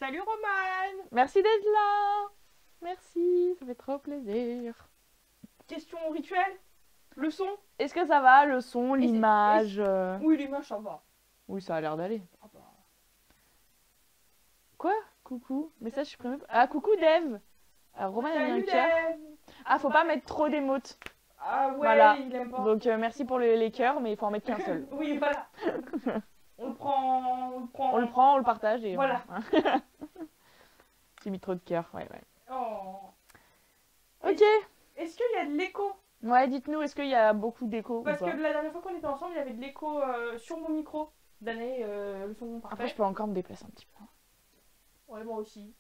Salut Romane. Merci d'être là. Merci, ça fait trop plaisir. Question rituelle. Le son. Est-ce que ça va, le son, Et c'est- l'image Oui, l'image, ça va. Oui, ça a l'air d'aller. Ah bah. Quoi? Coucou. Message supprimé. Ah, coucou Dev. Romain a mis un Salut cœur. Dave. Ah, faut pas mettre trop d'émotes. Ah ouais, Voilà. il aime pas. Donc merci pour les cœurs, mais il faut en mettre qu'un seul. Oui, voilà. On le prend. On le prend, on le partage et Voilà. J'ai mis trop de cœurs, ouais. Oh. Ok. Est-ce qu'il y a de l'écho? Ouais, dites-nous, est-ce qu'il y a beaucoup d'écho ou Parce pas? que la dernière fois qu'on était ensemble, il y avait de l'écho sur mon micro. D'année, le son parfait. Après, je peux encore me déplacer un petit peu. Ouais, moi aussi.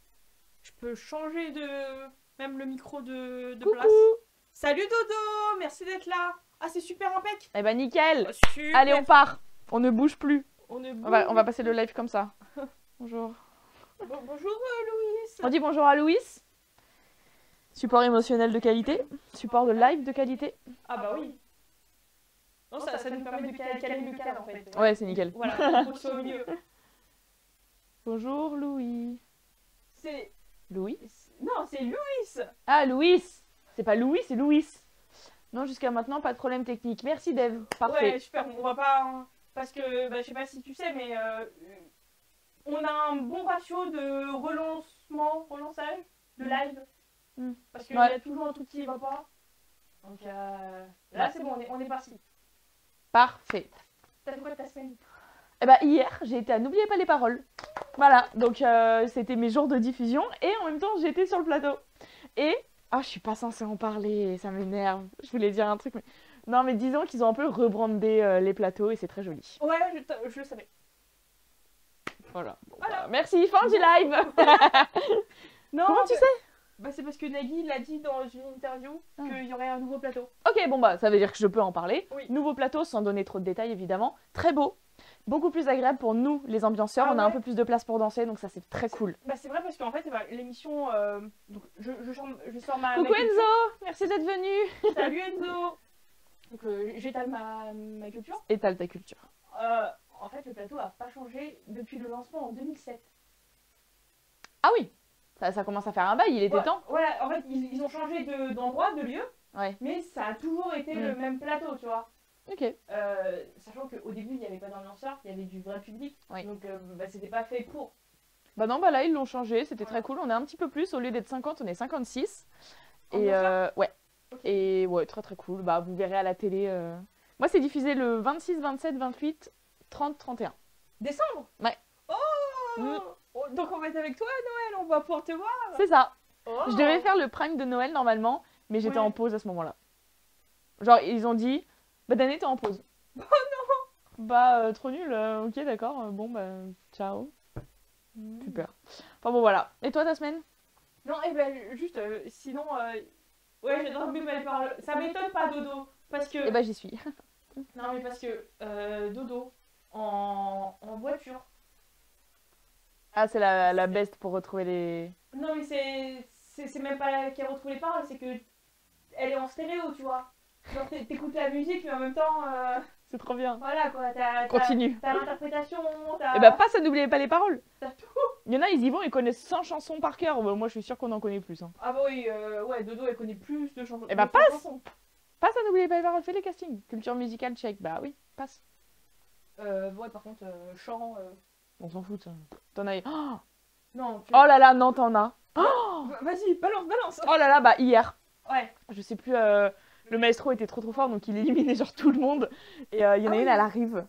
Je peux changer de. Même le micro de Coucou. place. Salut Dodo, merci d'être là. Ah, c'est super impec. Eh ben nickel. Oh, super. Allez, on part. On ne bouge plus. On est On va passer le live comme ça. Bonjour. Bonjour Louise. On dit bonjour à Louis. Support émotionnel de qualité. Support de live de qualité. Ah bah oui. Non, ça nous permet de caler le cadre en fait. Ouais, c'est nickel. Voilà, faut que ce soit au milieu. Bonjour Louis. C'est... Louis? Non, c'est Louis. Ah, Louis. C'est pas Louis, c'est Louis. Non, jusqu'à maintenant, pas de problème technique. Merci Dev. Parfait. Ouais, super, on va pas... Parce que, je sais pas si tu sais, mais on a un bon ratio de relançage, de live. Parce qu'il y a toujours un truc qui va pas. Donc là, c'est bon, on est parti. Parfait. T'as fait quoi de ta semaine? Eh ben, hier, j'ai été à N'oubliez pas les paroles. Voilà, donc c'était mes jours de diffusion et en même temps, j'étais sur le plateau. Et, je suis pas censée en parler, ça m'énerve. Je voulais dire un truc, mais... Non, mais disons qu'ils ont un peu rebrandé les plateaux et c'est très joli. Ouais, je le savais. Voilà. Bon, Voilà. bah, merci, fin du live. Non, Comment tu sais? C'est parce que Nagui l'a dit dans une interview qu'il y aurait un nouveau plateau. Ok, bon bah, ça veut dire que je peux en parler. Oui. Nouveau plateau, sans donner trop de détails évidemment. Très beau. Beaucoup plus agréable pour nous, les ambianceurs. Ah on a un ouais. peu plus de place pour danser, donc ça c'est très cool. C'est vrai parce qu'en fait, l'émission... donc, je sors ma... Coucou ma culture. Enzo, merci d'être venu. Salut Enzo. Donc j'étale ma culture. Étale ta culture. En fait, le plateau a pas changé depuis le lancement en 2007. Ah oui, ça commence à faire un bail, il était temps. Voilà, en fait, ils ont changé d'endroit, de lieu, Ouais. mais ça a toujours été le même plateau, tu vois. Ok. Sachant qu'au début, il n'y avait pas d'ambianceur, il y avait du vrai public. Oui. Donc, c'était pas fait pour. Bah non, bah là ils l'ont changé, c'était Voilà. très cool. On est un petit peu plus, au lieu d'être 50, on est 56. Et Ambianceur. ouais. Ok. Et ouais, très très cool. Bah vous verrez à la télé. Moi c'est diffusé le 26, 27, 28, 30, 31. Décembre. Ouais. Oh, Mm. Oh, donc on va être avec toi à Noël, on va pouvoir te voir. C'est ça. Oh. Je devais faire le prime de Noël normalement, mais j'étais Ouais. en pause à ce moment-là. Genre ils ont dit, bah Danae t'es en pause. Oh non. Bah trop nul, ok d'accord, bon bah ciao. Super. Enfin bon voilà. Et toi ta semaine? Non, juste, sinon, ouais, j'adore oublier mes paroles. Ça m'étonne pas, Dodo, parce que... Eh bah j'y suis. Non, mais parce que Dodo, en voiture... Ah c'est la best pour retrouver les... Non, mais c'est même pas elle qui a retrouvé les paroles, c'est que elle est en stéréo, tu vois. Genre, t'écoutes la musique, mais en même temps... C'est trop bien. Voilà, quoi, Continue. t'as l'interprétation, t'as... Et bah pas ça, n'oubliez pas les paroles. T'as tout. Il y en a, ils y vont, ils connaissent 100 chansons par cœur. Bah, moi je suis sûre qu'on en connaît plus. Hein. Ah bah oui, ouais, Dodo, elle connaît plus de chansons. Eh bah, de passe. chansons. Pas ça, n'oubliez pas les paroles, fais les castings. Culture musicale, check. Bah oui, passe. Ouais, par contre, chant... On s'en fout de ça. T'en as... Oh, Non, oh là là, non, t'en as. Oh, Vas-y, balance. oh là là, bah hier. Ouais. Je sais plus, le maestro était trop fort, donc il éliminait genre tout le monde. Et il y en a Ah une, oui. elle arrive.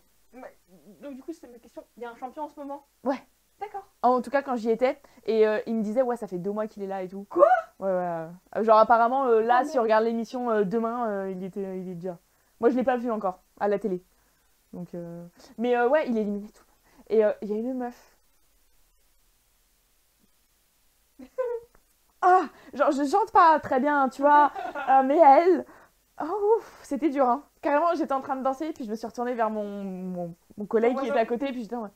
Donc du coup, c'était ma question. Il y a un champion en ce moment? Ouais. D'accord. En tout cas, quand j'y étais, et il me disait, ouais, ça fait 2 mois qu'il est là et tout. Quoi? Ouais. Genre, apparemment, là, Oh, si on regarde l'émission demain, il est déjà. Moi, je l'ai pas vu encore, à la télé. Donc, mais ouais, il éliminait tout le monde. Et il y a une meuf. Ah, genre, je chante pas très bien, tu vois, mais elle. Oh, ouf, c'était dur, hein. Carrément, j'étais en train de danser, puis je me suis retournée vers mon collègue qui était à côté, puis j'étais en mode.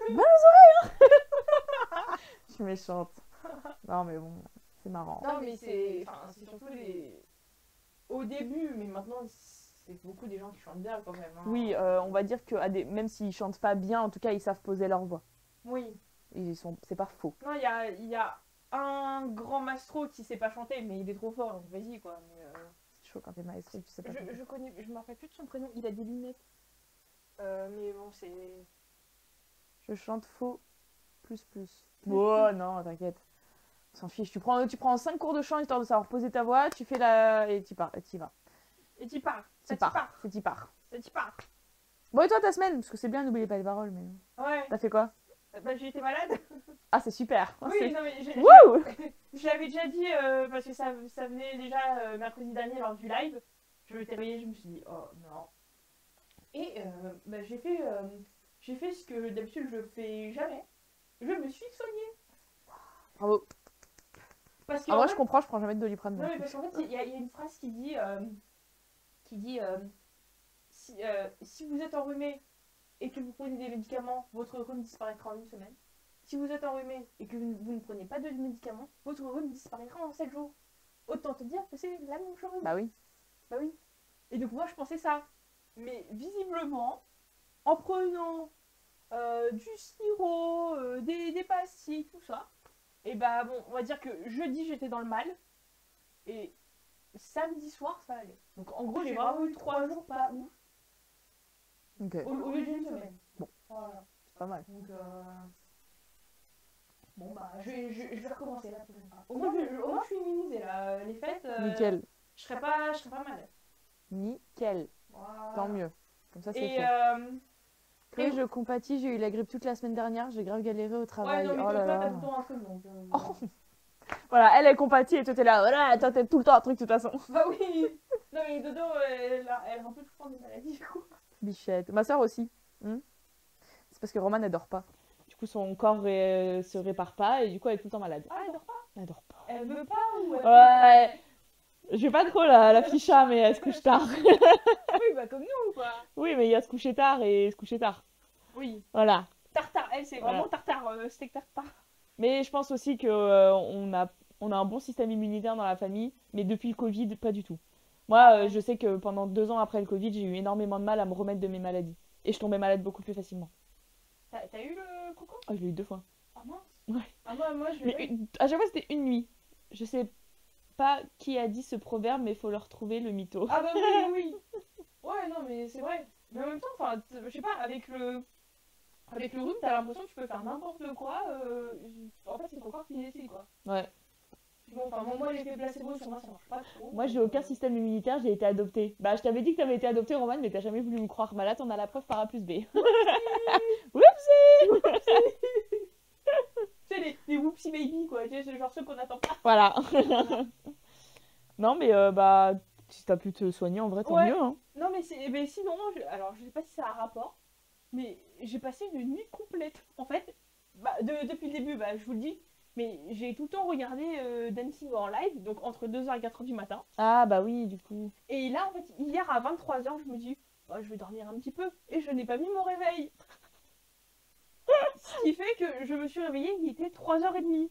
Bonne oreilles, hein. Je suis méchante. Non, mais bon, c'est marrant. Non, mais c'est surtout les... Au début, mais maintenant, c'est beaucoup des gens qui chantent bien quand même. Hein. Oui, on va dire que même s'ils chantent pas bien, en tout cas, ils savent poser leur voix. Oui. C'est pas faux. Non, il y a un grand maestro qui sait pas chanter, mais il est trop fort, donc vas-y quoi. Mais, c'est chaud quand t'es maestro, tu sais pas. Je me rappelle plus de son prénom, il a des lunettes. Mais bon, c'est. Je chante faux plus. Oh non, t'inquiète. On s'en fiche. Tu prends 5 cours de chant histoire de savoir poser ta voix, tu fais la. Et tu pars. Et tu y vas. Et tu pars. Tu pars. C'est tu pars. Bon, et toi, ta semaine? Parce que c'est bien, n'oubliez pas les paroles, mais. Ouais. T'as fait quoi? Bah, j'ai été malade. Ah, c'est super. Oui, non, mais Wouh! je l'avais déjà dit parce que ça venait déjà mercredi dernier lors du live. Je m'étais réveillée, je me suis dit, oh non. Et bah, j'ai fait ce que d'habitude je fais jamais. Je me suis soignée. Bravo. Parce que, moi, je comprends, je prends jamais de Doliprane. Non, mais parce qu'en fait, il y a une phrase qui dit si vous êtes enrhumé et que vous prenez des médicaments, votre rhume disparaîtra en une semaine. Si vous êtes enrhumé et que vous ne prenez pas de médicaments, votre rhume disparaîtra en 7 jours. Autant te dire que c'est la même chose. Bah oui. Et donc moi je pensais ça. Mais visiblement, en prenant du sirop, des pastilles, tout ça, et bah bon, on va dire que jeudi j'étais dans le mal. Et samedi soir ça allait. Donc en gros j'ai vraiment eu 3 jours pas ouf. Ok. Au lieu d'une semaine. Bon. Voilà. C'est pas mal. Donc bon bah je vais recommencer la prochaine fois. Au moins je suis immunisée là. Les fêtes. Nickel. Je serai pas malade. Nickel. Voilà. Tant mieux. Comme ça, c'est Et fait. Je compatis, j'ai eu la grippe toute la semaine dernière, j'ai grave galéré au travail. ouais, non, mais oh là toi là. t'as tout le temps un truc donc. Oh. Voilà, elle compatit et toi t'es là. Voilà, toi t'es tout le temps un truc de toute façon. Bah oui. Non mais Dodo elle a un peu tout le temps des maladies du coup. Bichette. Ma soeur aussi. C'est parce que Romane elle dort pas. Du coup son corps se répare pas et du coup elle est tout le temps malade. Ah elle dort pas. Elle dort pas. Elle veut pas ou elle Ouais. Je vais pas trop la ficha mais elle se couche tard. Oui bah comme nous quoi. Oui mais il y a se coucher tard et se coucher tard. Oui. Voilà. Tartare, elle c'est vraiment tartare, steak tartare. Mais je pense aussi que on a un bon système immunitaire dans la famille, mais depuis le Covid, pas du tout. Moi, je sais que pendant 2 ans après le Covid, j'ai eu énormément de mal à me remettre de mes maladies. Et je tombais malade beaucoup plus facilement. T'as eu le coco? Ah, je l'ai eu 2 fois. Ah mince. Ouais. Ah moi je l'ai eu. À chaque fois, c'était une nuit. Je sais pas qui a dit ce proverbe, mais il faut le retrouver, le mytho. Ah bah oui. Ouais, non mais c'est vrai. Mais en même temps, enfin, je sais pas, avec le rhume, t'as l'impression que tu peux faire n'importe quoi. En fait, c'est ton corps qui décide quoi. Ouais. Bon, enfin, moi l'effet placebo sur moi ça marche pas trop. Moi, j'ai aucun système immunitaire, j'ai été adoptée. Bah, je t'avais dit que t'avais été adoptée, Romane, mais t'as jamais voulu me croire. Bah là, t'en as la preuve par A plus B. Whoopsie. Tu sais, les whoopsie baby quoi, tu sais, c'est genre ceux qu'on attend pas. Voilà. Non, mais bah, si t'as pu te soigner, en vrai, tant mieux. Hein. Non, mais sinon, alors je sais pas si ça a un rapport, mais j'ai passé une nuit complète. En fait, bah, depuis le début, bah, je vous le dis, mais j'ai tout le temps regardé Dancing en live, donc entre 2h et 4h du matin. Ah, bah oui, du coup. Et là, en fait, hier à 23h, je me dis, bah, je vais dormir un petit peu. Et je n'ai pas mis mon réveil. Ce qui fait que je me suis réveillée, il était 3h30.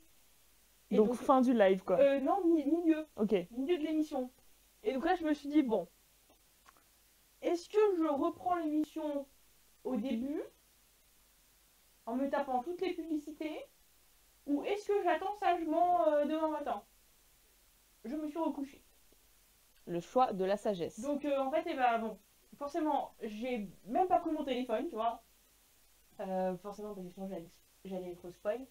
Et donc fin du live, quoi. Non, milieu. Ok. Milieu de l'émission. Et donc là, je me suis dit, bon, est-ce que je reprends l'émission au début, en me tapant toutes les publicités, ou est-ce que j'attends sagement demain matin? Je me suis recouchée. Le choix de la sagesse. Donc en fait, bon, forcément, j'ai même pas pris mon téléphone, tu vois. Forcément, parce que sinon j'allais être spoil.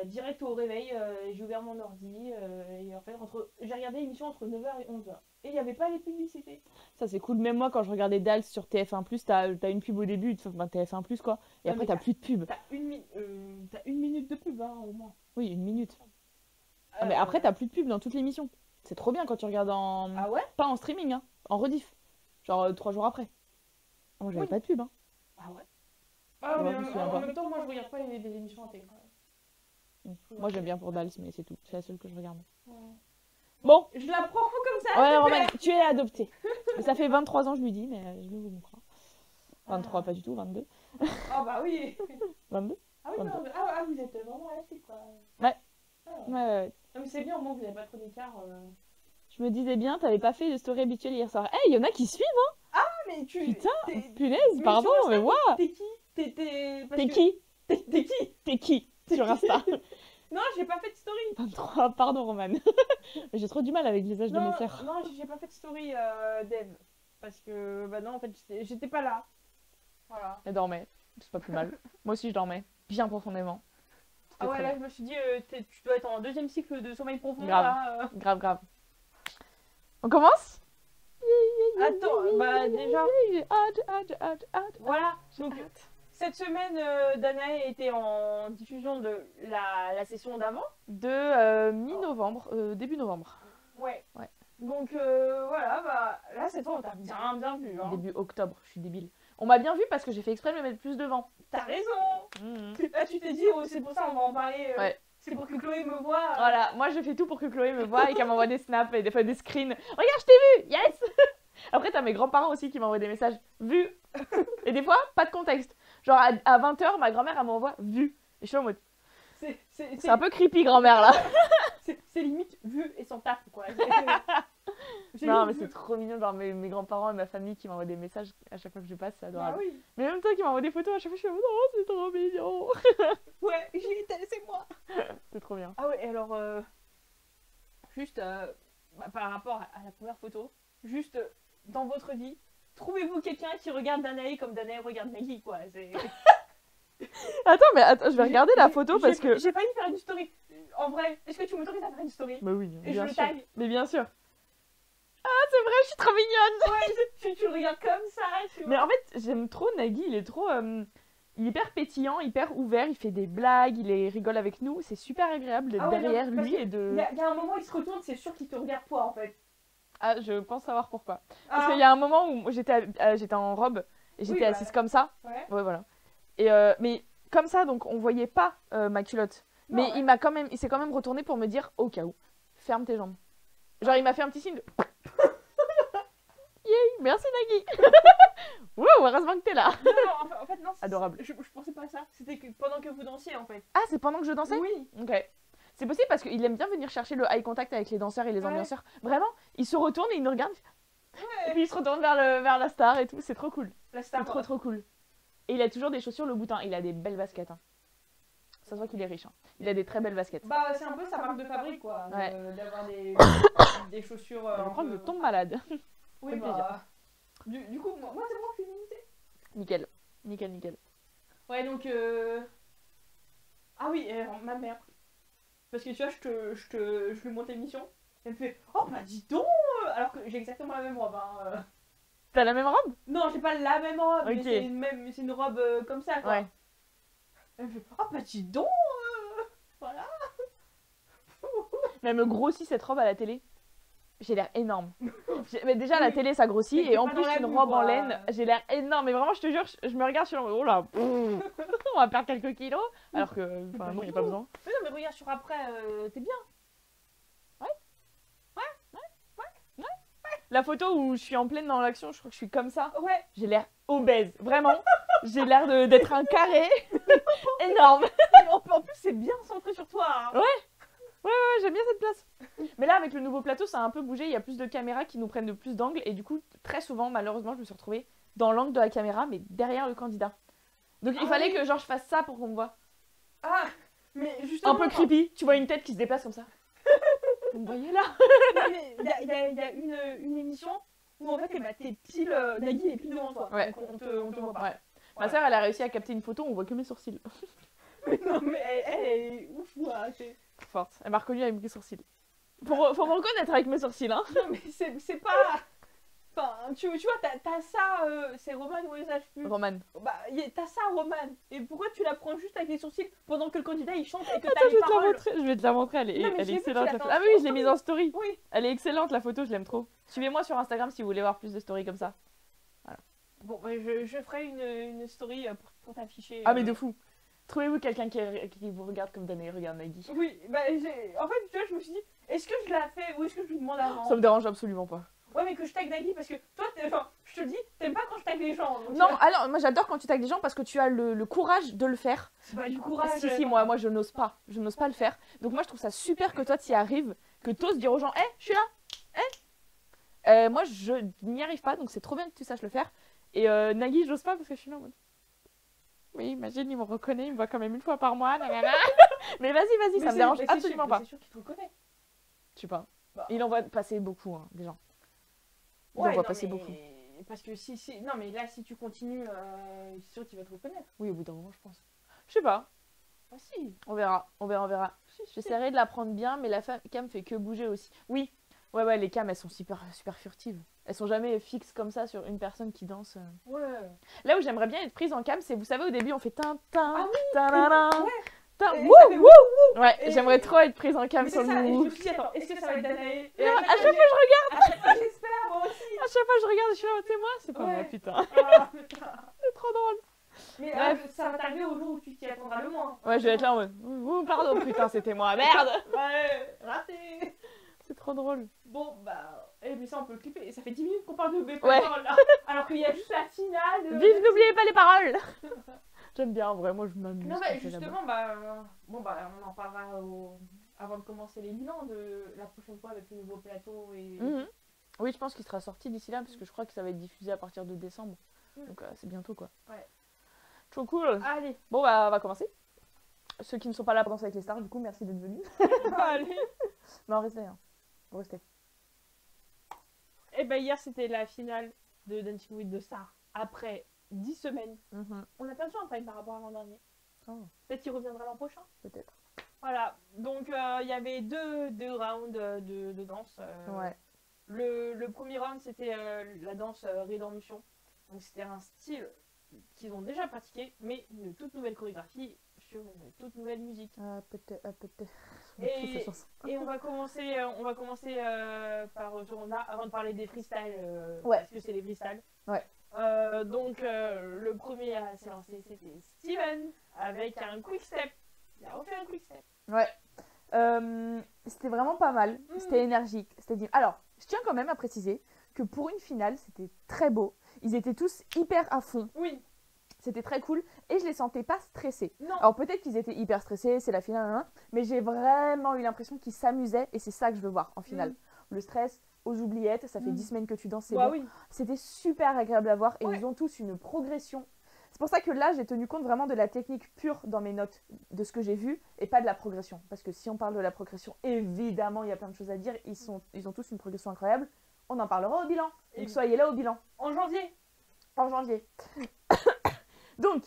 Direct au réveil, j'ai ouvert mon ordi et en fait j'ai regardé l'émission entre 9h et 11h. Et il n'y avait pas les publicités. Ça c'est cool, même moi quand je regardais Dals sur TF1+, t'as une pub au début, enfin TF1+, quoi, et après t'as plus de pub. T'as une minute de pub, hein, au moins. Oui, 1 minute. Mais après t'as plus de pub dans toute l'émission. C'est trop bien quand tu regardes en... Ah ouais? Pas en streaming, hein, en rediff. Genre 3 jours après. Moi j'avais pas de pub, hein. Ah ouais? Ah mais en même temps, moi je regarde pas les émissions intégrales. Moi j'aime bien pour Dals, mais c'est tout. C'est la seule que je regarde. Ouais. Bon. Je la prends comme ça. Ouais, Romane, tu es adoptée. Ça fait 23 ans, je lui dis, mais je vais vous me croire. 23, pas du tout, 22. Ah bah oui. 22. Ah oui, non, vous êtes vraiment élastique, quoi. Ouais. Ah. Ouais. Non, mais c'est bien, au moins, vous n'avez pas trop d'écart. Je me disais bien, t'avais pas fait de story habituelle hier soir. Eh, il y en a qui suivent, hein. Ah, mais tu... Putain, punaise, pardon, mais waouh. T'es qui? T'es qui? T'es qui? T'es qui sur Insta? Non, j'ai pas fait de story. 23, pardon Roman. J'ai trop du mal avec les âges de mes sœurs. Non, j'ai pas fait de story d'Eve. Parce que, bah non, en fait, j'étais pas là. Voilà. Elle dormait, c'est pas plus mal. Moi aussi je dormais, bien profondément. Ah ouais, là je me suis dit, tu dois être en deuxième cycle de sommeil profond. Grave, là, grave. On commence? Attends, bah déjà, hâte. voilà. Donc, cette semaine, Danae était en diffusion de la session d'avant. De mi-novembre, début novembre. Ouais. Donc voilà, bah là cette fois on t'a bien vu. Hein. Début octobre, je suis débile. On m'a bien vu parce que j'ai fait exprès de me mettre plus devant. T'as raison. Là tu t'es dit, oh, c'est pour ça on va en parler. Ouais. C'est pour que Chloé me voie. Voilà, moi je fais tout pour que Chloé me voie et qu'elle m'envoie des snaps et des fois des screens. Regarde, je t'ai vu, yes. Après t'as mes grands-parents aussi qui m'envoient des messages, vu. Et des fois, pas de contexte. Genre à 20h, ma grand-mère elle m'envoie, vu. Et je suis en mode... C'est un peu creepy grand-mère là. C'est limite vu et sans taf quoi. Non mais c'est trop mignon, genre mes grands-parents et ma famille qui m'envoient des messages à chaque fois que je passe, c'est adorable. Ah oui. Mais même toi qui m'envoie des photos à chaque fois, je suis en mode oh c'est trop mignon. Ouais, j'y étais, c'est moi. C'est trop bien. Ah ouais, et alors juste par rapport à la première photo, juste dans votre vie, trouvez-vous quelqu'un qui regarde Danae comme Danae regarde Nagui quoi. Attends, je vais regarder la photo parce que... J'ai failli faire une story. En vrai, est-ce que tu m'autorises à faire une story? Bah oui, et bien je sûr. le tag. Mais bien sûr. Ah, c'est vrai, je suis trop mignonne. Ouais, tu le regardes comme ça, tu vois. Mais en fait, j'aime trop Nagui, il est trop... il est hyper pétillant, hyper ouvert, il fait des blagues, il rigole avec nous. C'est super agréable d'être derrière lui et de... Il y a un moment, il se retourne, c'est sûr qu'il te regarde toi, en fait. Ah, je pense savoir pourquoi. Parce qu'il y a un moment où j'étais en robe et j'étais assise comme ça. Ouais, voilà. Et mais comme ça, donc on voyait pas ma culotte. Non, mais il s'est quand même retourné pour me dire au cas où, ferme tes jambes. Genre il m'a fait un petit signe de... Yay, merci Nagui. Wow, heureusement que t'es là. Non, en fait, non. Adorable. Je pensais pas à ça. C'était pendant que vous dansiez, en fait. Ah, c'est pendant que je dansais? Oui. Ok. C'est possible parce qu'il aime bien venir chercher le eye contact avec les danseurs et les ambianceurs. Vraiment, il se retourne et il nous regarde. Et puis il se retourne vers la star et tout. C'est trop cool. La star. C'est trop cool. Et il a toujours des chaussures le boutin. Il a des belles baskets. Hein. Ça se voit qu'il est riche. Hein. Il a des très belles baskets. Bah, c'est un peu sa marque de fabrique, quoi. Ouais. D'avoir des chaussures. Je vais prendre, je tombe malade. Oui, bah. Du coup, moi c'est bon, je suis limitée. Nickel. Ouais, donc. Ah oui, ma mère. Parce que tu vois, je lui monte l'émission. Elle me fait, oh bah dis donc. Alors que j'ai exactement la même robe. Hein. T'as la même robe? Non, j'ai pas la même robe, okay. mais c'est une robe comme ça, quoi. Ouais. Elle me fait, oh bah dis donc. Voilà. Mais elle me grossit cette robe à la télé. J'ai l'air énorme. Mais déjà, la télé, ça grossit. Et en plus, une robe en laine, j'ai l'air énorme. Mais vraiment, je te jure, je me regarde, je suis en mode, oh là, on va perdre quelques kilos. Alors que, enfin, non, il n'y a pas besoin. Mais non, mais regarde, sur après, t'es bien. Ouais. La photo où je suis en pleine dans l'action, je crois que je suis comme ça. Ouais. J'ai l'air obèse, vraiment. J'ai l'air d'être un carré énorme. En plus, c'est bien centré sur toi. Hein. Ouais, j'aime bien cette place. Mais là, avec le nouveau plateau, ça a un peu bougé. Il y a plus de caméras qui nous prennent de plus d'angles. Et du coup, très souvent, malheureusement, je me suis retrouvée dans l'angle de la caméra, mais derrière le candidat. Donc, il fallait que genre, je fasse ça pour qu'on me voit. Ah, mais justement... Un peu creepy. Tu vois une tête qui se déplace comme ça. Vous me voyez là? Il y a une émission où en fait, t'es pile... Nagui est pile devant toi. Ouais. Donc, on te voit pas. Ouais. Ma soeur, elle a réussi à capter une photo, on voit que mes sourcils. Non, mais elle est ouf, quoi. Forte. Elle m'a reconnue avec mes sourcils. Faut me reconnaître avec mes sourcils, hein. Non, mais c'est pas... Enfin, tu vois, t'as ça... c'est Roman ou les plus. Roman. Bah, t'as ça, Roman. Et pourquoi tu la prends juste avec les sourcils pendant que le candidat, il chante et que Attends, t'as les paroles? je vais te la montrer, elle est excellente. Ah oui, je l'ai mise en story. Oui. Elle est excellente, la photo, je l'aime trop. Suivez-moi sur Instagram si vous voulez voir plus de stories comme ça. Voilà. Bon, bah, je ferai une story pour t'afficher. Ah, mais de fou. Trouvez-vous quelqu'un qui vous regarde comme Danae regarde Nagui. Oui, bah en fait, tu vois, je me suis dit, est-ce que je la fais ou est-ce que je lui demande avant? Ça me dérange absolument pas. Ouais, mais que je tag Nagui parce que toi, je te le dis, t'aimes pas quand je tag les gens. Donc, non, alors moi j'adore quand tu tags les gens parce que tu as le courage de le faire. C'est pas du courage. Si, moi je n'ose pas. Je n'ose pas le faire. Donc moi je trouve ça super que toi tu y arrives, que tu oses dire aux gens, hé, je suis là. Moi je n'y arrive pas, donc c'est trop bien que tu saches le faire. Et Nagui, j'ose pas parce que je suis là en mode. Oui, imagine, il me reconnaît, il me voit quand même une fois par mois. Mais vas-y, ça me dérange absolument pas. C'est sûr qu'il te reconnaît. Je sais pas. Bah. Il en voit passer beaucoup, hein, des gens. Il Ouais, en voit non, passer mais... beaucoup. Parce que si... Non, mais là, si tu continues, c'est sûr qu'il va te reconnaître. Oui, au bout d'un moment, je pense. Je sais pas. Ah si. On verra. J'essaierai de la prendre bien, mais la cam fait que bouger aussi. Oui. Ouais, les cams, elles sont super furtives. Elles sont jamais fixes comme ça sur une personne qui danse. Ouais. Là où j'aimerais bien être prise en cam, c'est, vous savez, au début, on fait tin. Ouais. Ouais, j'aimerais trop être prise en cam sur le wouh. Et je wouh. me suis dit, attends, est-ce que ça va être Danae? À chaque fois, je regarde. À chaque fois, j'espère, moi aussi. À chaque fois, je regarde, je suis là, c'est moi. C'est pas moi, putain. Ah, C'est trop drôle. mais Bref. ça va t'arriver au jour où tu t'y attendras le moins. Ouais, je vais être là en mode, ouh, pardon, putain, c'était moi, merde. Ouais, raté. C'est trop drôle. Bon, bah, mais ça, on peut le clipper. Et ça fait 10 minutes qu'on parle de mes Ouais. paroles, là. Alors qu'il y a juste la finale. Vive, n'oubliez pas les paroles. J'aime bien, en vrai, moi, je m'amuse. Non, bah, justement, bon, bah, on en parlera avant de commencer les bilans de la prochaine fois avec le nouveau plateau et... Oui, je pense qu'il sera sorti d'ici là, parce que je crois que ça va être diffusé à partir de décembre. Donc, c'est bientôt, quoi. Ouais. Trop cool. Allez. Bon, bah, on va commencer. Ceux qui ne sont pas là pour danser avec les stars, du coup, merci d'être venus. Allez. Non, restez, hein. Restez. Et ben hier, c'était la finale de Dancing with the Stars. Après 10 semaines. On a perdu un time par rapport à l'an dernier. Oh. Peut-être qu'il reviendra l'an prochain. Peut-être. Voilà. Donc, il y avait deux rounds de danse. Ouais. Le premier round, c'était la danse Redemption. Donc, c'était un style qu'ils ont déjà pratiqué, mais une toute nouvelle chorégraphie sur une toute nouvelle musique. Peut-être. Et on va commencer par Johanna avant de parler des freestyles. Ouais. Parce que c'est les freestyles. Ouais. Donc, le premier à s'élancer, c'était Steven avec un quick step. Il a refait un quick step. Ouais. C'était vraiment pas mal. C'était énergique. Alors, je tiens quand même à préciser que pour une finale, c'était très beau. Ils étaient tous hyper à fond. Oui. C'était très cool et je les sentais pas stressés. Non. Alors peut-être qu'ils étaient hyper stressés, c'est la finale, mais j'ai vraiment eu l'impression qu'ils s'amusaient et c'est ça que je veux voir en finale. Le stress aux oubliettes, ça fait 10 semaines que tu danses, c'est bon. Oui. C'était super agréable à voir et ils ont tous une progression. C'est pour ça que là, j'ai tenu compte vraiment de la technique pure dans mes notes, de ce que j'ai vu et pas de la progression. Parce que si on parle de la progression, évidemment, il y a plein de choses à dire. Ils ont tous une progression incroyable. On en parlera au bilan. Donc soyez là au bilan. En janvier. Donc,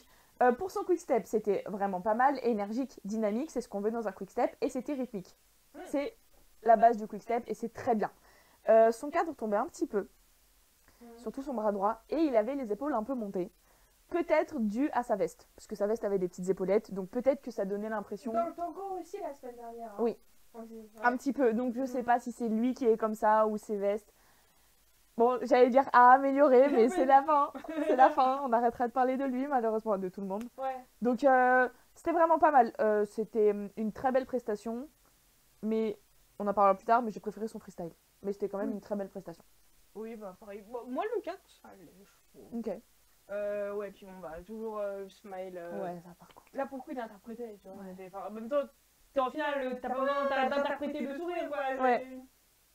pour son quick step, c'était vraiment pas mal, énergique, dynamique, c'est ce qu'on veut dans un quick step, et c'était rythmique. C'est la base du quick step et c'est très bien. Son cadre tombait un petit peu, surtout son bras droit, et il avait les épaules un peu montées. Peut-être dû à sa veste, parce que sa veste avait des petites épaulettes, donc peut-être que ça donnait l'impression... Dans le tango aussi la semaine dernière. Hein. Oui, ouais. un petit peu, donc je sais pas si c'est lui qui est comme ça ou ses vestes. Bon, j'allais dire à améliorer, mais c'est la fin. C'est la fin. On arrêtera de parler de lui, malheureusement, de tout le monde. Ouais. Donc, c'était vraiment pas mal. C'était une très belle prestation. Mais on en parlera plus tard, mais j'ai préféré son freestyle. Mais c'était quand même une très belle prestation. Oui, bah pareil. Bon, moi, le 4, ça allait, je trouve. Ok. Ouais, puis on va toujours Smile. Ouais, ça par contre. Là, pour le coup, il interprétait. Tu vois, en même temps, t'es en finale, t'as pas besoin d'interpréter le sourire, quoi. Ouais.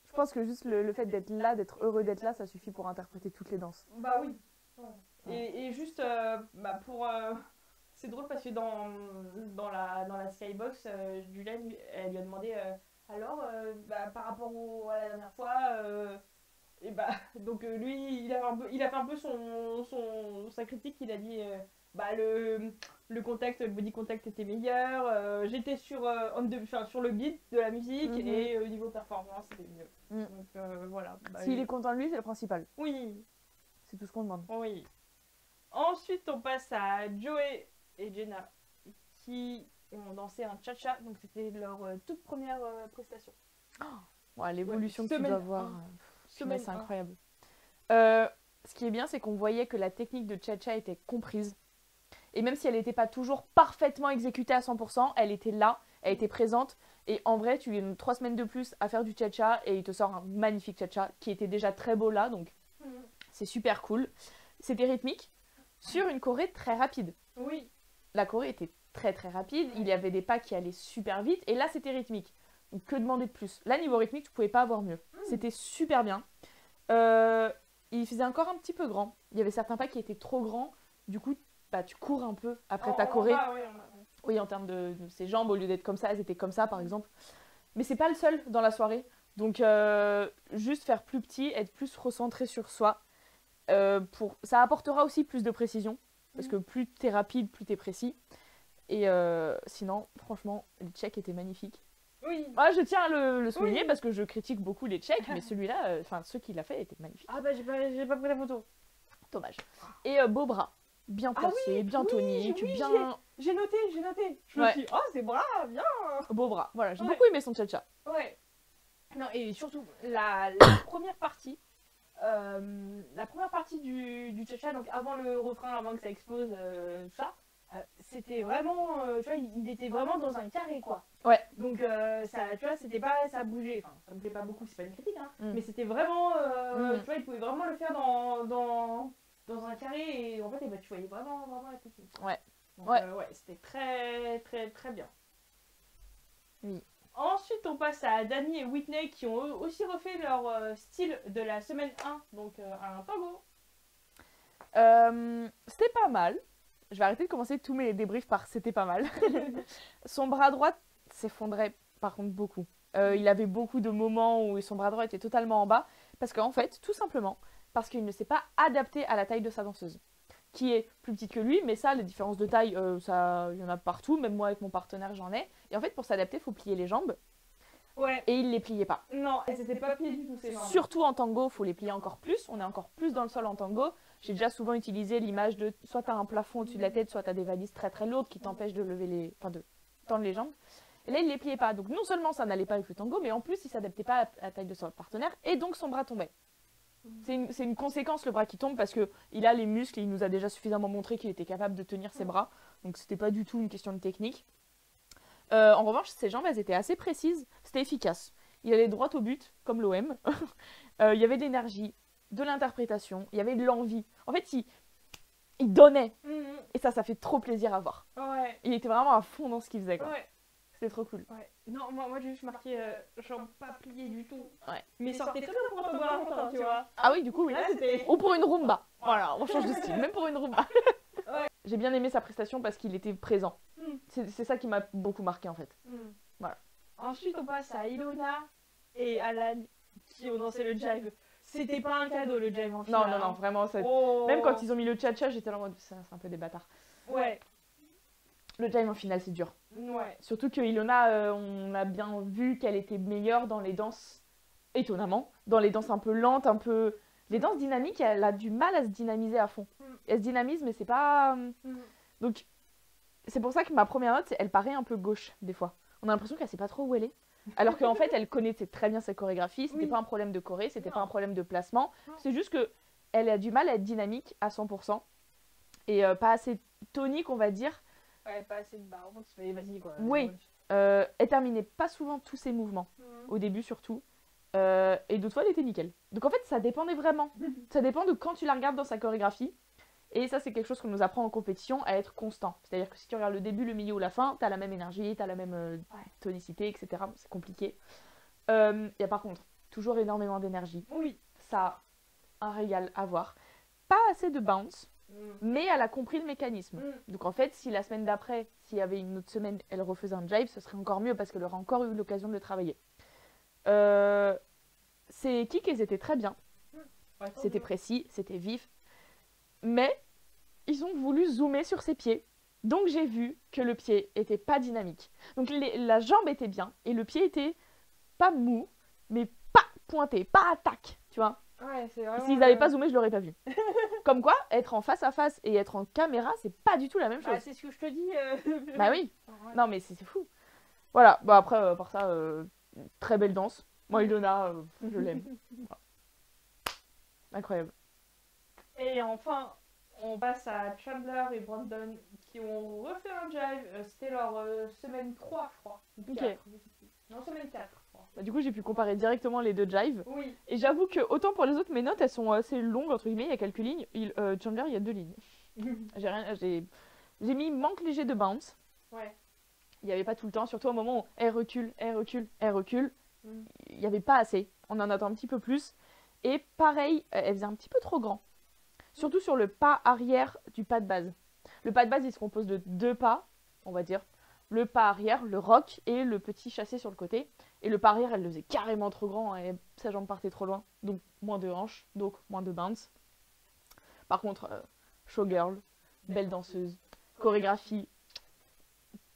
Je pense que juste le fait d'être là, d'être heureux d'être là, ça suffit pour interpréter toutes les danses. Bah oui. Ouais. Et juste, pour... c'est drôle parce que dans la Skybox, Juliane, elle lui a demandé par rapport à la dernière fois, et bah, donc lui, il a fait un peu sa critique, il a dit le contact, le body contact était meilleur, j'étais sur le beat de la musique et au niveau performance, c'était mieux. Donc voilà. S'il est content de lui, c'est le principal. Oui. C'est tout ce qu'on demande. Oui. Ensuite, on passe à Joey et Jenna qui ont dansé un cha-cha, donc c'était leur toute première prestation. Ouais, l'évolution que tu dois voir, c'est incroyable. Ce qui est bien, c'est qu'on voyait que la technique de cha-cha était comprise. Et même si elle n'était pas toujours parfaitement exécutée à 100%, elle était là, elle était présente. Et en vrai, tu lui donnes 3 semaines de plus à faire du cha-cha et il te sort un magnifique cha-cha qui était déjà très beau là, donc c'est super cool. C'était rythmique sur une choré très rapide. Oui. La choré était très très rapide, il y avait des pas qui allaient super vite et là c'était rythmique. Donc que demander de plus? Là, niveau rythmique, tu pouvais pas avoir mieux. C'était super bien. Il faisait encore un petit peu grand. Il y avait certains pas qui étaient trop grands. Du coup, bah, tu cours un peu après ta choré. Oui, oui, en termes de ses jambes, au lieu d'être comme ça, elles étaient comme ça, par exemple. Mais c'est pas le seul dans la soirée. Donc, juste faire plus petit, être plus recentré sur soi. Ça apportera aussi plus de précision. Parce que plus t'es rapide, plus t'es précis. Et sinon, franchement, les Tchèques étaient magnifiques. Oui. Ah, je tiens à le souligner parce que je critique beaucoup les Tchèques, mais celui-là, ceux qu'il a fait étaient magnifiques. Ah bah j'ai pas pris la photo. Dommage. Et beau bras, bien placé, bien tonique, bien... J'ai noté. Je me suis dit, oh c'est bras, bien. Beau bras, voilà, j'ai beaucoup aimé son tcha-tcha. Ouais. Non, et surtout, la première partie, du tcha-tcha, donc avant le refrain, avant que ça explose, tout ça, c'était vraiment, tu vois, il était vraiment dans un carré, quoi. Ouais. Donc, ça, tu vois, c'était pas, ça bougeait, enfin, ça bougeait pas beaucoup, c'est pas une critique, hein, mais c'était vraiment, tu vois, il pouvait vraiment le faire dans un carré, et en fait, bah, tu voyais vraiment la technique. Ouais. Donc, ouais, c'était très, très, très bien. Oui. Ensuite, on passe à Danny et Whitney qui ont aussi refait leur style de la semaine 1, donc un tango. C'était pas mal. Je vais arrêter de commencer tous mes débriefs par c'était pas mal. Son bras droit s'effondrait par contre beaucoup. Il avait beaucoup de moments où son bras droit était totalement en bas parce qu'en fait, tout simplement, parce qu'il ne s'est pas adapté à la taille de sa danseuse, qui est plus petite que lui, mais ça, les différences de taille, ça, il y en a partout, même moi avec mon partenaire, j'en ai. Et en fait, pour s'adapter, il faut plier les jambes. Ouais. Et il les pliait pas. Non, et c'était pas plié du tout, ces jambes. Surtout en tango, il faut les plier encore plus. On est encore plus dans le sol en tango. J'ai déjà souvent utilisé l'image de soit tu as un plafond au-dessus de la tête, soit tu as des valises très très lourdes qui t'empêchent de lever de tendre les jambes. Et là, il les pliait pas. Donc non seulement ça n'allait pas avec le tango, mais en plus, il s'adaptait pas à la taille de son partenaire et donc son bras tombait. C'est une conséquence, le bras qui tombe, parce qu'il a les muscles et il nous a déjà suffisamment montré qu'il était capable de tenir ses bras. Donc c'était pas du tout une question de technique. En revanche, ses jambes, elles étaient assez précises. C'était efficace. Il allait droit au but, comme l'OM. Il y avait de l'énergie, de l'interprétation, il y avait de l'envie. En fait, il donnait. Et ça fait trop plaisir à voir. Ouais. Il était vraiment à fond dans ce qu'il faisait, quoi. Ouais. C'était trop cool. Ouais. Non, moi j'ai juste marqué jambes pas pliées du tout. Ouais. Mais sortait très bien pour un tango à la fin, tu vois. Ah oui, du coup, oui. Là, c'était... Ou pour une rumba. Voilà, on change de style, même pour une rumba. Ouais. J'ai bien aimé sa prestation parce qu'il était présent. C'est ça qui m'a beaucoup marqué, en fait. Voilà. Ensuite, on passe à Ilona et Alan qui ont dansé le jive. C'était pas un cadeau, le jive en finale. Non, vraiment. Oh. Même quand ils ont mis le cha-cha, j'étais là en mode, c'est un peu des bâtards. Ouais. Le jive en finale, c'est dur. Ouais. Surtout que Ilona, on a bien vu qu'elle était meilleure dans les danses, étonnamment, dans les danses un peu lentes, un peu... Les danses dynamiques, elle a du mal à se dynamiser à fond. Elle se dynamise, mais c'est pas... Donc, c'est pour ça que ma première note, elle paraît un peu gauche, des fois. On a l'impression qu'elle sait pas trop où elle est. Alors qu'en fait, elle connaissait très bien ses chorégraphies. C'était pas un problème de choré, c'était pas un problème de placement. C'est juste que elle a du mal à être dynamique à 100%. Et pas assez tonique, on va dire. Ouais, pas assez de barre. Vas-y, quoi. Oui. Elle terminait pas souvent tous ses mouvements. Au début, surtout. Et d'autres fois, elle était nickel. Donc en fait, ça dépendait vraiment. Ça dépend de quand tu la regardes dans sa chorégraphie. Et ça, c'est quelque chose qu'on nous apprend en compétition, à être constant. C'est-à-dire que si tu regardes le début, le milieu ou la fin, t'as la même énergie, t'as la même tonicité, etc. C'est compliqué. Il y a par contre toujours énormément d'énergie. Oui. Ça, un régal à voir. Pas assez de bounce, mais elle a compris le mécanisme. Donc en fait, si la semaine d'après, s'il y avait une autre semaine, elle refaisait un jive, ce serait encore mieux parce qu'elle aurait encore eu l'occasion de le travailler. Ses kicks, elles étaient très bien. C'était précis, c'était vif. Mais ils ont voulu zoomer sur ses pieds. Donc j'ai vu que le pied était pas dynamique. Donc la jambe était bien et le pied était pas mou, mais pas pointé, pas attaque, tu vois. Ouais, c'est vraiment... S'ils n'avaient pas zoomé, je l'aurais pas vu. Comme quoi, être en face à face et être en caméra, c'est pas du tout la même chose. C'est ce que je te dis. Bah oui. Non mais c'est fou. Voilà, bah après, par ça, très belle danse. Moi, Ilona, je l'aime. Voilà. Incroyable. Et enfin, on passe à Chandler et Brandon qui ont refait un jive. C'était leur semaine 3, je crois. Ok. 4, non, semaine 4, je crois. Bah, du coup, j'ai pu comparer directement les deux jives. Oui. Et j'avoue que, autant pour les autres, mes notes, elles sont assez longues, entre guillemets, il y a quelques lignes. Chandler, il y a 2 lignes. J'ai mis manque léger de bounce. Ouais. Il n'y avait pas tout le temps, surtout au moment où elle recule, elle recule, elle recule. Il n'y avait pas assez. On en attend un petit peu plus. Et pareil, elle faisait un petit peu trop grand. Surtout sur le pas arrière du pas de base. Le pas de base, il se compose de 2 pas, on va dire. Le pas arrière, le rock et le petit chassé sur le côté. Et le pas arrière, elle le faisait carrément trop grand et sa jambe partait trop loin. Donc moins de hanches, donc moins de bounce. Par contre, showgirl, belle danseuse, chorégraphie,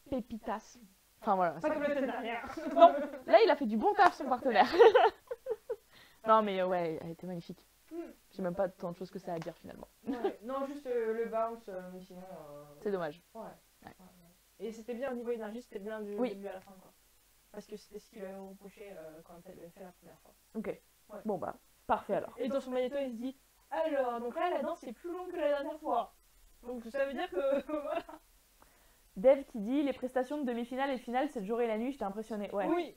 pépitas. Enfin voilà. Pas comme la semaine dernière. Non, là il a fait du bon taf son partenaire. Non mais ouais, elle était magnifique. J'ai même pas tant de choses que ça à dire finalement. Ouais. Non, juste le bounce, mais sinon... C'est dommage. Ouais. Et c'était bien au niveau énergie, c'était bien du début à la fin, quoi. Parce que c'était ce qu'il avait reproché quand elle l'avait fait la première fois. Ok. Ouais. Bon bah, parfait alors. Et dans son magnéto, il se dit alors, donc là, la danse est plus longue que la dernière fois. Donc ça veut dire que. Voilà. Dev qui dit les prestations de demi-finale et de finale, c'est le jour et la nuit, j'étais impressionnée. Ouais. Oui.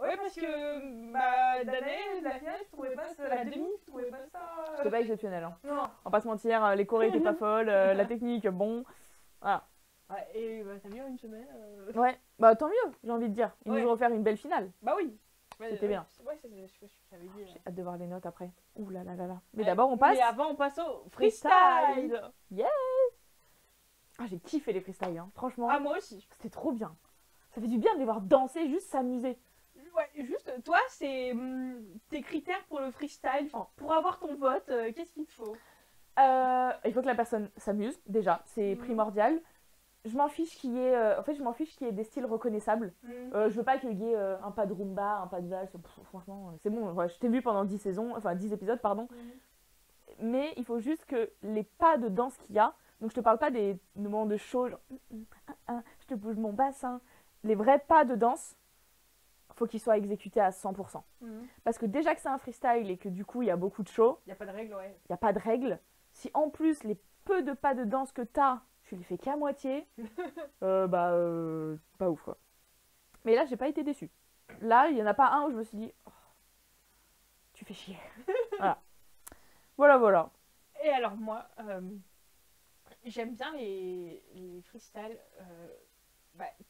Ouais, parce que d'année, la finale, je trouvais pas ça. La demi, je trouvais pas ça. C'était pas exceptionnel. Hein. Non. On va pas se mentir, les chorés étaient pas folles, la technique, bon. Voilà. Ouais, et t'as vu en une semaine Ouais, bah tant mieux, j'ai envie de dire. Ils nous ont offert une belle finale. Bah oui. C'était bien. Ouais, c'est ce que j'avais dit. J'ai hâte de voir les notes après. Ouh là là là là. Mais d'abord, on passe. Mais avant, on passe au freestyle. freestyle. Yeah. Ah, j'ai kiffé les freestyles, hein. Franchement. Ah, moi aussi. C'était trop bien. Ça fait du bien de les voir danser, juste s'amuser. Ouais, juste, toi, c'est tes critères pour le freestyle, pour avoir ton vote, qu'est-ce qu'il te faut? Il faut que la personne s'amuse, déjà, c'est primordial. Je m'en fiche qu'il y ait, je m'en fiche qu'il y ait des styles reconnaissables. Je veux pas qu'il y ait un pas de rumba, un pas de valse. Franchement, c'est bon. Ouais, je t'ai vu pendant 10 saisons, enfin 10 épisodes, pardon. Mais il faut juste que les pas de danse qu'il y a, donc je te parle pas des moments de show, genre je te bouge mon bassin. Les vrais pas de danse, faut qu'ils soient exécutés à 100%. Parce que déjà que c'est un freestyle et que du coup il y a beaucoup de show, il n'y a pas de règles, ouais. Il n'y a pas de règles. Si en plus les peu de pas de danse que t'as, tu les fais qu'à moitié, pas ouf quoi. Mais là, j'ai pas été déçue. Là, il y en a pas un où je me suis dit, oh, tu fais chier. Voilà. Et alors moi, j'aime bien les freestyles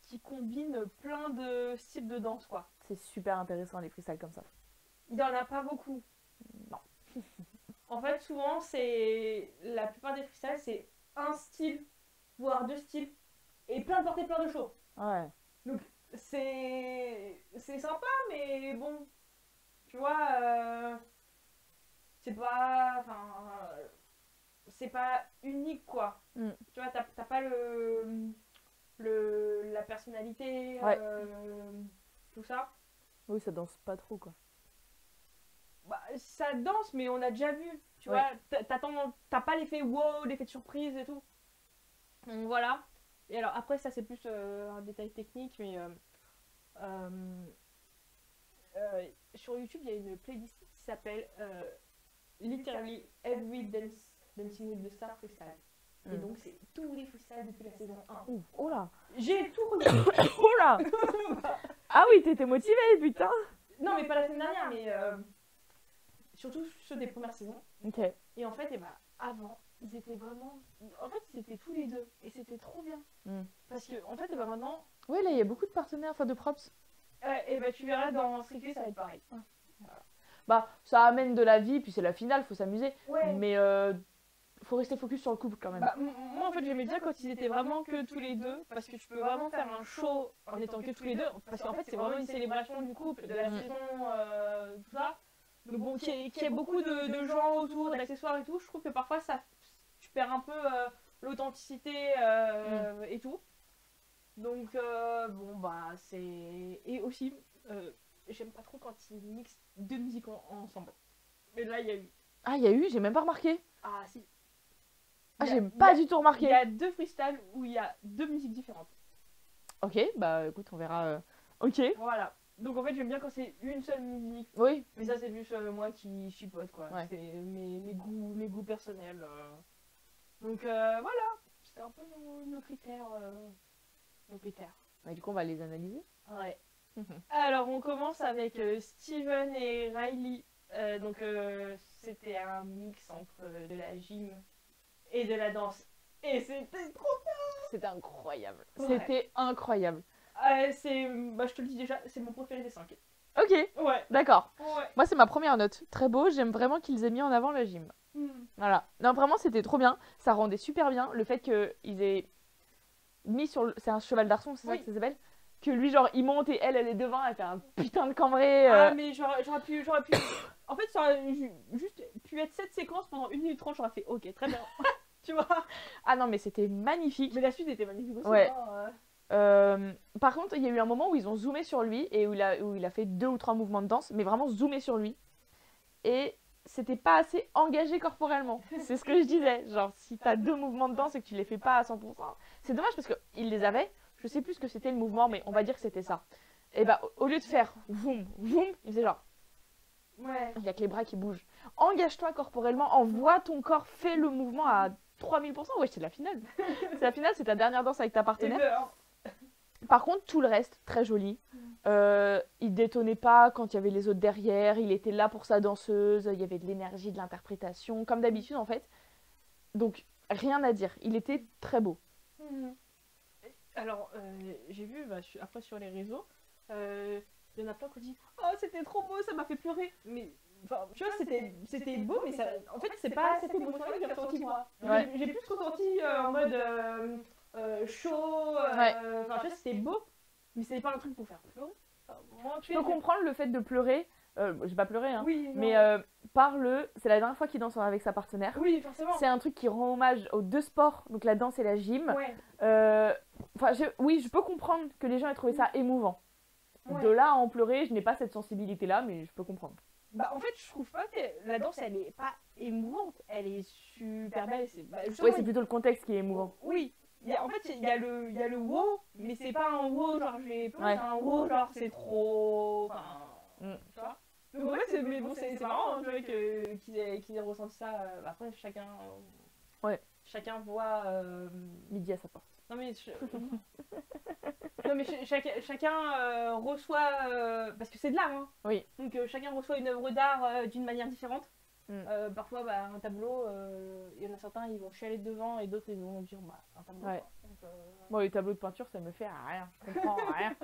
qui combinent plein de styles de danse, quoi. C'est super intéressant les freestyles comme ça. Il n'y en a pas beaucoup. Non. En fait, souvent, la plupart des freestyles, c'est un style, voire 2 styles, et plein de portées, plein de shows. Ouais. Donc, c'est sympa, mais bon, tu vois, c'est pas unique, quoi. Tu vois, t'as pas la personnalité, tout ça. Oui, ça danse pas trop, quoi. Bah, ça danse, mais on a déjà vu, tu vois, t'as pas l'effet wow, l'effet de surprise et tout. Donc voilà. Et alors après ça c'est plus un détail technique, mais sur YouTube il y a une playlist qui s'appelle Literally Every Dancing with the Star Freestyle. Et donc c'est tous les freestyles depuis la saison 1. Oh là. J'ai tout regardé. Oh là. Ah oui, t'étais motivée, putain. Non mais pas la semaine dernière, mais surtout ceux des premières saisons. Ok. Et en fait, avant, ils étaient vraiment... En fait, ils étaient tous les deux. Et c'était trop bien. Parce que, en fait, maintenant... Ouais, là, il y a beaucoup de partenaires, enfin de props. Et tu verras, dans Strictly, ça va être pareil. Voilà. Bah, ça amène de la vie, puis c'est la finale, faut s'amuser. Ouais. Mais faut rester focus sur le couple, quand même. Bah, moi, en fait, j'aimais bien quand ils étaient vraiment que tous les deux. Parce que tu peux vraiment faire un show en étant que tous les deux. Parce qu'en fait, c'est vraiment une célébration du couple, de la saison, tout ça. Donc bon, qu'il y ait beaucoup de gens autour, d'accessoires et tout, je trouve que parfois tu perds un peu l'authenticité et tout. Donc c'est... Et aussi, j'aime pas trop quand ils mixent 2 musiques ensemble. Mais là, il y a eu... Ah, il y a eu, j'ai même pas remarqué. Ah si. Ah, j'ai pas du tout remarqué. Il y a 2 freestyles où il y a 2 musiques différentes. Ok, bah écoute, on verra. Ok. Voilà. Donc en fait j'aime bien quand c'est une seule musique. Oui. Mais ça c'est plus moi qui chipote quoi. Ouais. C'est mes goûts personnels. Donc voilà. C'est un peu nos critères. Et du coup on va les analyser. Ouais. Alors on commence avec Steven et Riley. Donc c'était un mix entre de la gym et de la danse. Et c'était trop bien. C'était incroyable. Ouais. C'était incroyable. Je te le dis déjà, c'est mon préféré des 5. Ok. Ouais. D'accord. Ouais. Moi c'est ma première note. Très beau, j'aime vraiment qu'ils aient mis en avant la gym. Voilà. Non, vraiment, c'était trop bien. Ça rendait super bien le fait qu'ils aient mis sur le... C'est un cheval d'arçon, c'est ça que ça s'appelle? Que lui, genre, il monte et elle est devant, elle fait un putain de cambré. Ah, mais j'aurais pu... En fait, ça aurait juste pu être cette séquence pendant 1 minute 30, j'aurais fait ok, très bien. Tu vois? Ah non, mais c'était magnifique. Mais la suite était magnifique aussi. Ouais. Hein. Par contre, il y a eu un moment où ils ont zoomé sur lui et où il a fait 2 ou 3 mouvements de danse, mais vraiment zoomé sur lui. Et c'était pas assez engagé corporellement. C'est ce que je disais. Genre, si t'as 2 mouvements de danse et que tu les fais pas à 100%, c'est dommage parce qu'il les avait. Je sais plus ce que c'était le mouvement, mais on va dire que c'était ça. Et bah, au lieu de faire voum, voum, il faisait genre. Ouais. Il y a que les bras qui bougent. Engage-toi corporellement, envoie ton corps, fais le mouvement à 3000%. Ouais, c'est la finale. C'est la finale, c'est ta dernière danse avec ta partenaire. Par contre, tout le reste, très joli. Il détonnait pas quand il y avait les autres derrière. Il était là pour sa danseuse. Il y avait de l'énergie, de l'interprétation, comme d'habitude en fait. Donc, rien à dire. Il était très beau. Alors, j'ai vu, après sur les réseaux, il y en a plein qui ont dit « Oh, c'était trop beau, ça m'a fait pleurer !» Mais, tu vois, c'était beau, mais ça, en fait, c'est pas cette émotion-là que j'ai ressentie, moi. Ouais. J'ai plus ressenti en mode chaud, Ouais. tu vois, c'était beau, mais c'est pas un truc pour faire pleurer. Moi, Je peux comprendre le fait de pleurer. J'ai pas pleuré, hein. Oui, mais c'est la dernière fois qu'il danse avec sa partenaire. oui, forcément. C'est un truc qui rend hommage aux 2 sports, donc la danse et la gym. Ouais. Oui, je peux comprendre que les gens aient trouvé ça émouvant. Ouais. De là à en pleurer, je n'ai pas cette sensibilité-là, mais je peux comprendre. Bah, en fait, je trouve pas que la danse, elle est pas émouvante, elle est super belle. Oui, c'est plutôt le contexte qui est émouvant. Oui. En fait, il y a le wow, mais c'est pas un wow genre j'ai peur, c'est un wow genre c'est trop. Tu vois. Donc en fait, c'est marrant hein, tu vois, qu'ils aient ressenti ça. Après, chacun voit. Midi à sa porte. Non, mais. Non, mais chacun reçoit. Parce que c'est de l'art, hein. Oui. Donc chacun reçoit une œuvre d'art d'une manière différente. Parfois, un tableau, il y en a certains, ils vont chialer devant et d'autres, ils vont dire un tableau. Ouais. Donc, Moi, les tableaux de peinture, ça me fait rien. Je comprends rien.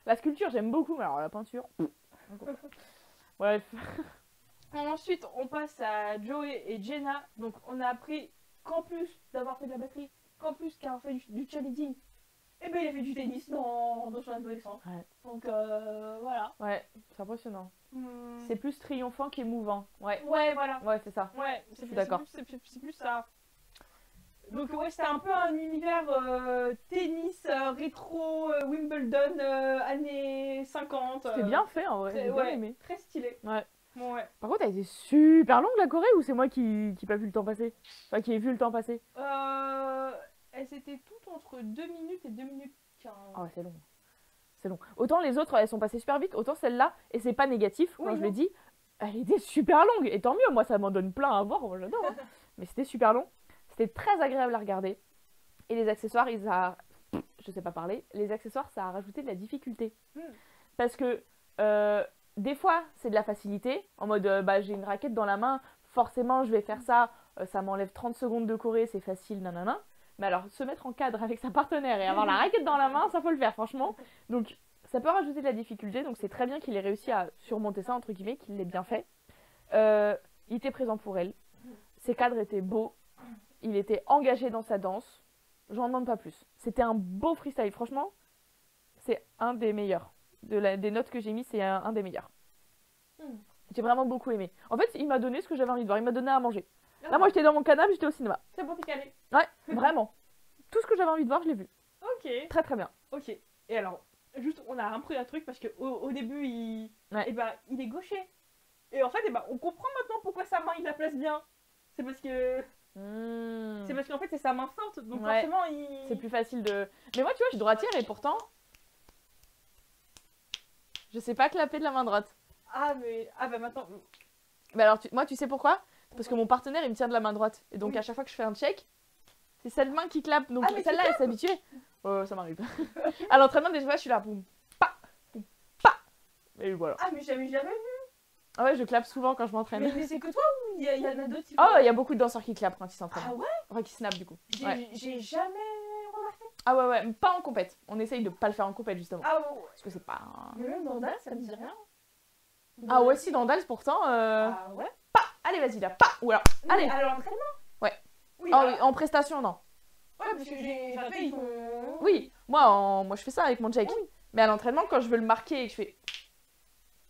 La sculpture, j'aime beaucoup, mais alors la peinture. Bref. Ensuite, on passe à Joey et Jenna. Donc, on a appris qu'en plus d'avoir fait de la batterie, qu'en plus qu'avoir fait du cheerleading, et ben il a fait du tennis dans son adolescence. Ouais. Donc, voilà. Ouais, c'est impressionnant. C'est plus triomphant qu'émouvant. Ouais. Ouais, voilà. Ouais, c'est ça. Ouais, je suis d'accord. C'est plus ça. Donc, ouais, c'était un peu un univers tennis, rétro, Wimbledon, années 50. C'était bien fait en vrai, j'ai bien aimé. Très stylé. Ouais. Bon, ouais. Par contre, elle était super longue la Corée ou c'est moi qui n'ai pas vu le temps passer? Enfin, qui ai vu le temps passer? Elles étaient toutes entre 2 minutes et 2 minutes 15. Ah ouais, c'est long. C'est long. Autant les autres, elles sont passées super vite, autant celle-là, et c'est pas négatif, quand je le dis, elle était super longue. Et tant mieux, moi ça m'en donne plein à voir, moi j'adore. Hein. Mais c'était super long. C'était très agréable à regarder. Et les accessoires, je sais pas parler, les accessoires, ça a rajouté de la difficulté. Parce que des fois, c'est de la facilité, en mode j'ai une raquette dans la main, forcément je vais faire ça, ça m'enlève 30 secondes de Corée, c'est facile, nanana. Mais alors, se mettre en cadre avec sa partenaire et avoir la raquette dans la main, ça faut le faire, franchement. Donc, ça peut rajouter de la difficulté, donc c'est très bien qu'il ait réussi à surmonter ça, entre guillemets, qu'il l'ait bien fait. Il était présent pour elle. Ses cadres étaient beaux. Il était engagé dans sa danse. J'en demande pas plus. C'était un beau freestyle, franchement. C'est un des meilleurs. Des notes que j'ai mis, c'est un des meilleurs. J'ai vraiment beaucoup aimé. En fait, il m'a donné ce que j'avais envie de voir. Il m'a donné à manger. Là, moi, j'étais dans mon canapé, j'étais au cinéma. C'est bon, t'es calé. Ouais, vraiment. Tout ce que j'avais envie de voir, je l'ai vu. Ok. Très, très bien. Ok. Et alors, juste, on a appris un truc parce qu'au début, il est gaucher. Et en fait, on comprend maintenant pourquoi sa main, il la place bien. C'est parce que... C'est parce qu'en fait, c'est sa main forte. Donc forcément, c'est plus facile de... Mais moi, tu vois, je suis droitière et pourtant... Je sais pas clapper de la main droite. Ah, bah maintenant... Mais alors, moi, tu sais pourquoi? Parce que mon partenaire, il me tient de la main droite. Et donc, à chaque fois que je fais un check, c'est cette main qui clappe. Donc, celle-là, elle s'est habituée. Oh, ça m'arrive. À l'entraînement, des fois, je suis là, boum, pa, boum, pa. Et voilà. Ah, mais j'avais jamais vu. Ah ouais, je clappe souvent quand je m'entraîne. Mais c'est que toi ou il y en a d'autres qui... Oh, il y a beaucoup de danseurs qui clappent quand ils s'entraînent. Ah ouais? Enfin, qui snap, du coup. J'ai jamais remarqué. Ah ouais, mais pas en compète. On essaye de pas le faire en compète, justement. Ah ouais. Parce que c'est pas... Mais même dans Dals, ça me dit rien. Ah ouais, si, dans Dals, pourtant... Ah ouais? Pa. Allez, vas-y, là, pa. Ou alors, allez. À l'entraînement, Oui, Ah oui, en prestation, non. Ouais, parce que ils font... Oui, moi je fais ça avec mon check. Oui. Mais à l'entraînement, quand je veux le marquer et que je fais...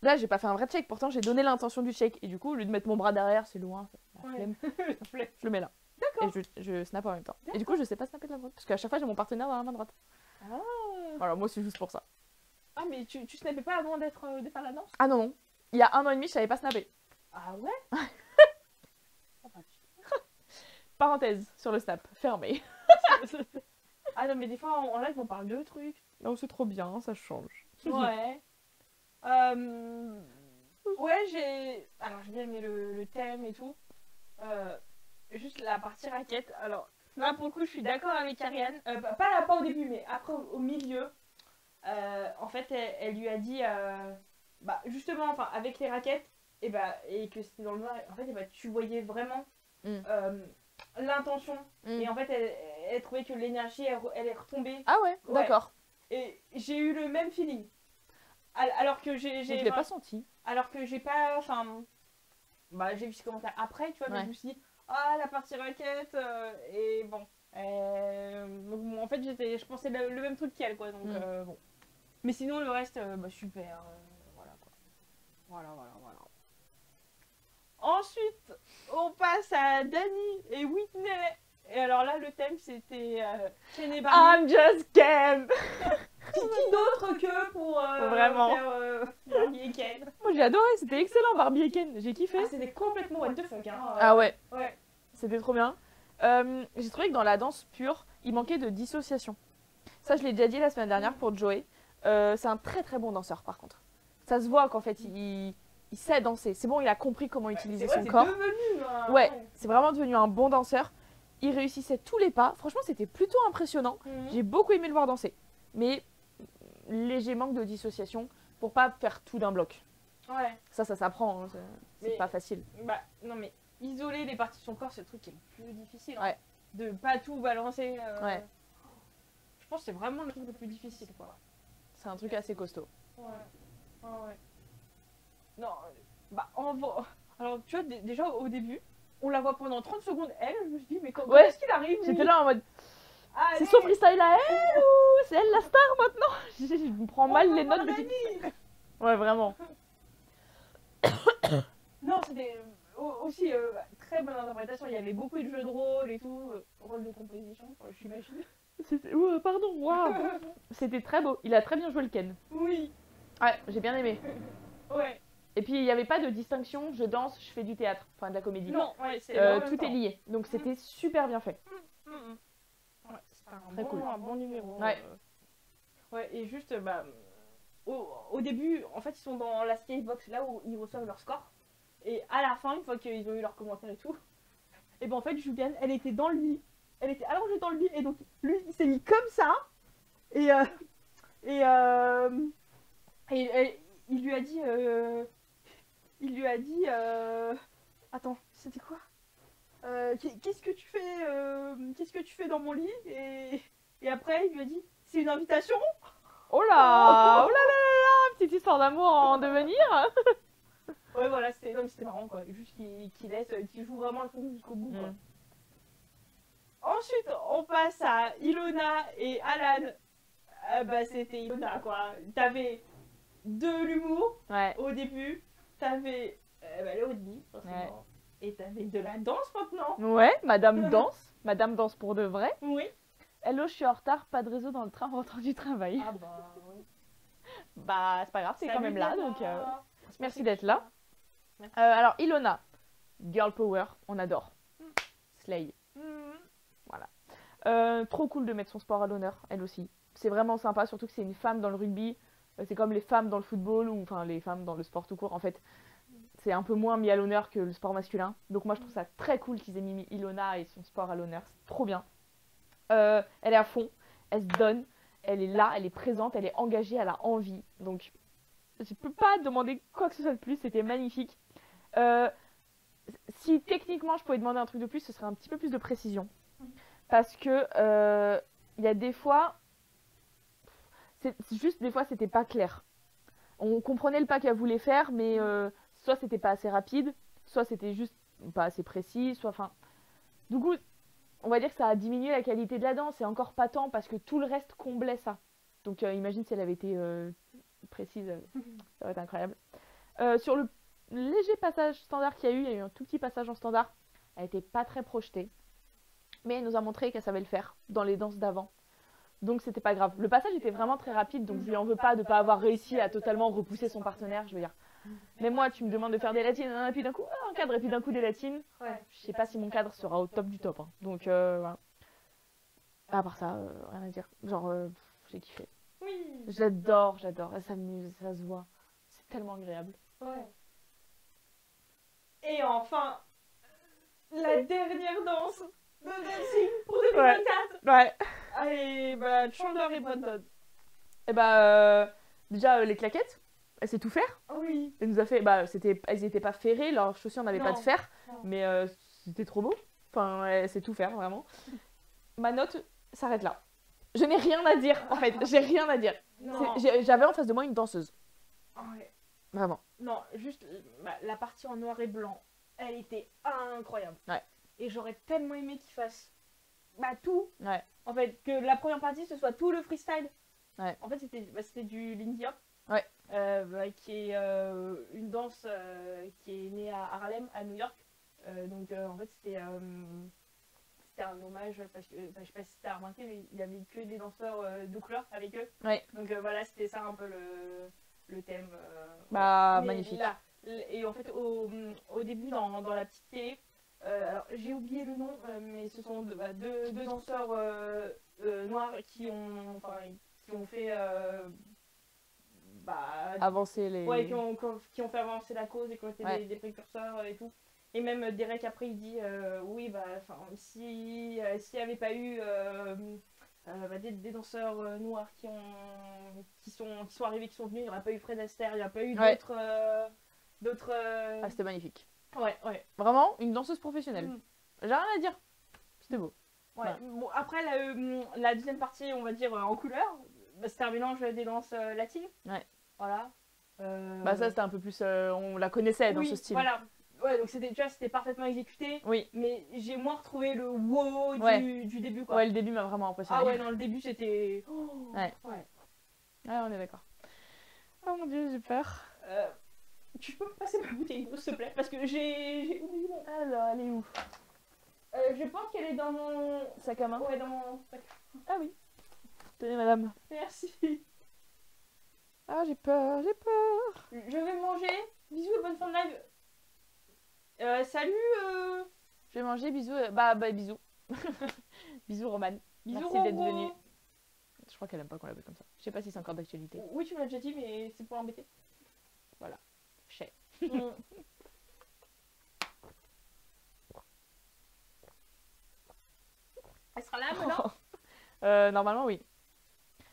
Là, j'ai pas fait un vrai check, pourtant j'ai donné l'intention du check. Et du coup, au lieu de mettre mon bras derrière, c'est loin. La flemme. Je le mets là. D'accord. Et je snap en même temps. Et du coup, je sais pas snapper de la droite. Parce qu'à chaque fois, j'ai mon partenaire dans la main droite. Ah. Voilà, moi c'est juste pour ça. Ah, mais tu snappais pas avant de faire la danse? Ah non, non. Il y a 1 an et demi, je savais pas snapper. Ah ouais? Oh, bah, Parenthèse sur le snap, fermé. ah non, mais des fois en live on parle de trucs. Non, c'est trop bien, ça change. Ouais. Ouais, alors j'ai bien aimé le thème et tout. Juste la partie raquette. Alors là pour le coup je suis d'accord avec Ariane. Pas au début mais après au milieu. En fait elle lui a dit bah justement enfin avec les raquettes et que c'était dans le noir. En fait tu voyais vraiment l'intention. Et en fait elle trouvait que l'énergie elle est retombée. Ah ouais, d'accord. Et j'ai eu le même feeling. Alors que j'ai je l'ai pas senti. Alors que j'ai pas, enfin, bah j'ai vu ce commentaire après, tu vois, mais je me suis dit, ah la partie raquette, et bon, en fait je pensais le même truc qu'elle, quoi, donc bon. Mais sinon le reste, bah super, voilà quoi. Voilà. Ensuite, on passe à Dani et Whitney. Et alors là, le thème c'était Ken et Barbie. I'm just Ken. Qui d'autre que pour vraiment faire Barbie et Ken. Moi j'ai adoré, c'était excellent Barbie et Ken, j'ai kiffé. Ah, c'était complètement what the fuck. Hein, ah ouais. Ouais. C'était trop bien. J'ai trouvé que dans la danse pure, il manquait de dissociation. Ça, je l'ai déjà dit la semaine dernière pour Joey. C'est un très très bon danseur par contre. Ça se voit qu'en fait, il sait danser. C'est bon, il a compris comment utiliser son corps. Ouais, c'est vraiment devenu un bon danseur. Il réussissait tous les pas. Franchement, c'était plutôt impressionnant. J'ai beaucoup aimé le voir danser. Mais léger manque de dissociation pour pas faire tout d'un bloc. Ouais. Ça s'apprend. Hein. C'est pas facile. Bah, non, mais isoler les parties de son corps, c'est le truc qui est le plus difficile. Hein. Ouais. De pas tout balancer. Ouais. Je pense que c'est vraiment le truc le plus difficile, quoi. C'est un truc assez costaud. Ouais. Non, bah, alors, tu vois, déjà au début, on la voit pendant 30 secondes, elle, je me suis dit, mais comment est-ce qu'il arrive? J'étais là en mode. C'est son freestyle à elle ou c'est elle la star maintenant? Je me prends mal les notes de Ouais, vraiment. Non, c'était aussi très bonne interprétation. Il y avait beaucoup de jeux de rôle et tout. Rôle de composition, j'imagine. Pardon, waouh. C'était très beau. Il a très bien joué le Ken. Oui. Ouais, j'ai bien aimé. Ouais. Et puis il n'y avait pas de distinction, je danse, je fais du théâtre, enfin de la comédie. Non, ouais, tout est lié. Donc c'était super bien fait. Ouais, c'était un bon numéro. Ouais. Ouais, et juste, bah, au début, en fait, ils sont dans la skatebox, là où ils reçoivent leur score. Et à la fin, une fois qu'ils ont eu leurs commentaires et tout, et ben en fait, Juliane, elle était dans le lit. Elle était allongée dans le lit, et donc lui, il s'est mis comme ça. Et il lui a dit... Attends, c'était quoi? Qu'est-ce que tu fais dans mon lit? Et après, il lui a dit, c'est une invitation? Oh là petite histoire d'amour en devenir. Ouais, voilà, c'était marrant, quoi. Juste qu'il joue vraiment le truc jusqu'au bout, quoi. Ensuite, on passe à Ilona et Alan. Bah, c'était Ilona, quoi. T'avais de l'humour au début, t'avais le rugby, forcément. Et t'avais de la danse maintenant. Ouais, Madame Danse. Madame Danse pour de vrai. Oui. Hello, je suis en retard, pas de réseau dans le train rentrant du travail. Ah bah oui. Bah, c'est pas grave, c'est quand même là, donc merci d'être là. Merci. Alors, Ilona, Girl Power, on adore. Slay. Voilà. Trop cool de mettre son sport à l'honneur, elle aussi. C'est vraiment sympa, surtout que c'est une femme dans le rugby. C'est comme les femmes dans le football, ou enfin les femmes dans le sport tout court. En fait, c'est un peu moins mis à l'honneur que le sport masculin. Donc moi, je trouve ça très cool qu'ils aient mis Ilona et son sport à l'honneur. C'est trop bien. Elle est à fond, elle se donne, elle est là, elle est présente, elle est engagée, elle a envie. Donc, je peux pas demander quoi que ce soit de plus, c'était magnifique. Si techniquement je pouvais demander un truc de plus, ce serait un petit peu plus de précision. Parce que il y a des fois, juste des fois c'était pas clair. On comprenait le pas qu'elle voulait faire, mais soit c'était pas assez rapide, soit c'était juste pas assez précis, soit enfin... Du coup, on va dire que ça a diminué la qualité de la danse, et encore pas tant parce que tout le reste comblait ça. Donc imagine si elle avait été précise, ça aurait été incroyable. Sur le léger passage standard qu'il y a eu, il y a eu un tout petit passage en standard, elle était pas très projetée, mais elle nous a montré qu'elle savait le faire dans les danses d'avant. Donc c'était pas grave. Le passage était vraiment très rapide, donc je lui en veux pas de pas avoir réussi à totalement repousser son partenaire, je veux dire. Mais moi, tu me demandes de faire des latines, et puis d'un coup, un cadre, et puis d'un coup des latines. Ouais. Je sais pas si mon cadre sera au top du top. Hein. Donc voilà. À part ça, rien à dire. Genre, j'ai kiffé. Oui. J'adore, elle s'amuse, ça se voit. C'est tellement agréable. Ouais. Et enfin, la dernière danse de dancing pour 2024. Ouais. Allez, bah, Chandler et Brandon. Et bah, déjà, les claquettes, elle sait tout faire. Oui. Elle nous a fait, elles étaient pas ferrées, leurs chaussures n'avaient pas de fer, mais c'était trop beau. Enfin, elle sait tout faire, vraiment. Ma note s'arrête là. Je n'ai rien à dire, en fait. J'ai rien à dire. J'avais en face de moi une danseuse. Ouais. Vraiment. Non, juste la partie en noir et blanc, elle était incroyable. Ouais. Et j'aurais tellement aimé qu'il fasse tout. Ouais. En fait, que la première partie, ce soit tout le freestyle. Ouais. En fait, c'était du Lindy Hop. Ouais. Qui est une danse qui est née à Harlem, à New York. Donc, en fait, c'était un hommage, parce que, je sais pas si t'as remarqué, mais il y avait que des danseurs de couleur avec eux. Ouais. Donc, voilà, c'était ça un peu le thème. Magnifique. Là, et en fait, au début, dans la petite télé, alors j'ai oublié le nom, mais ce sont deux danseurs noirs qui ont fait avancer les... Ouais, qui ont fait avancer la cause et qui ont été des précurseurs et tout. Et même Derek après il dit oui s'il n'y avait pas eu des danseurs noirs qui sont arrivés, qui sont venus, il n'y aurait pas eu Fred Astaire, il n'y aurait pas eu d'autres Ah, c'était magnifique. Ouais. Vraiment, une danseuse professionnelle. J'ai rien à dire. C'était beau. Ouais. Bon, après, la deuxième partie, on va dire en couleur, c'était un mélange des danses latines. Ouais. Voilà. Ça, c'était un peu plus... on la connaissait dans ce style. Voilà. Ouais, donc c'était parfaitement exécuté. Oui. Mais j'ai moins retrouvé le wow du début, quoi. Ouais, le début m'a vraiment impressionné. Ah ouais, non, le début, c'était... Ouais, on est d'accord. Oh mon dieu, j'ai peur. Tu peux me passer ma bouteille d'eau, s'il te plaît? Parce que j'ai oublié mon... Alors, elle est où? Je pense qu'elle est dans mon... sac à main. Ouais, dans mon sac. Ah oui. Tenez, madame. Merci. Ah, j'ai peur. Je vais manger. Bisous et bonne fin de live. Salut. Je vais manger, bisous. Bisous. Bisous, Romane. Bisous, merci d'être venue. Je crois qu'elle aime pas qu'on l'appelle comme ça. Je sais pas si c'est encore d'actualité. Oui, tu me l'as déjà dit, mais c'est pour l'embêter. Voilà. Chez. Elle sera là, maintenant? Normalement, oui.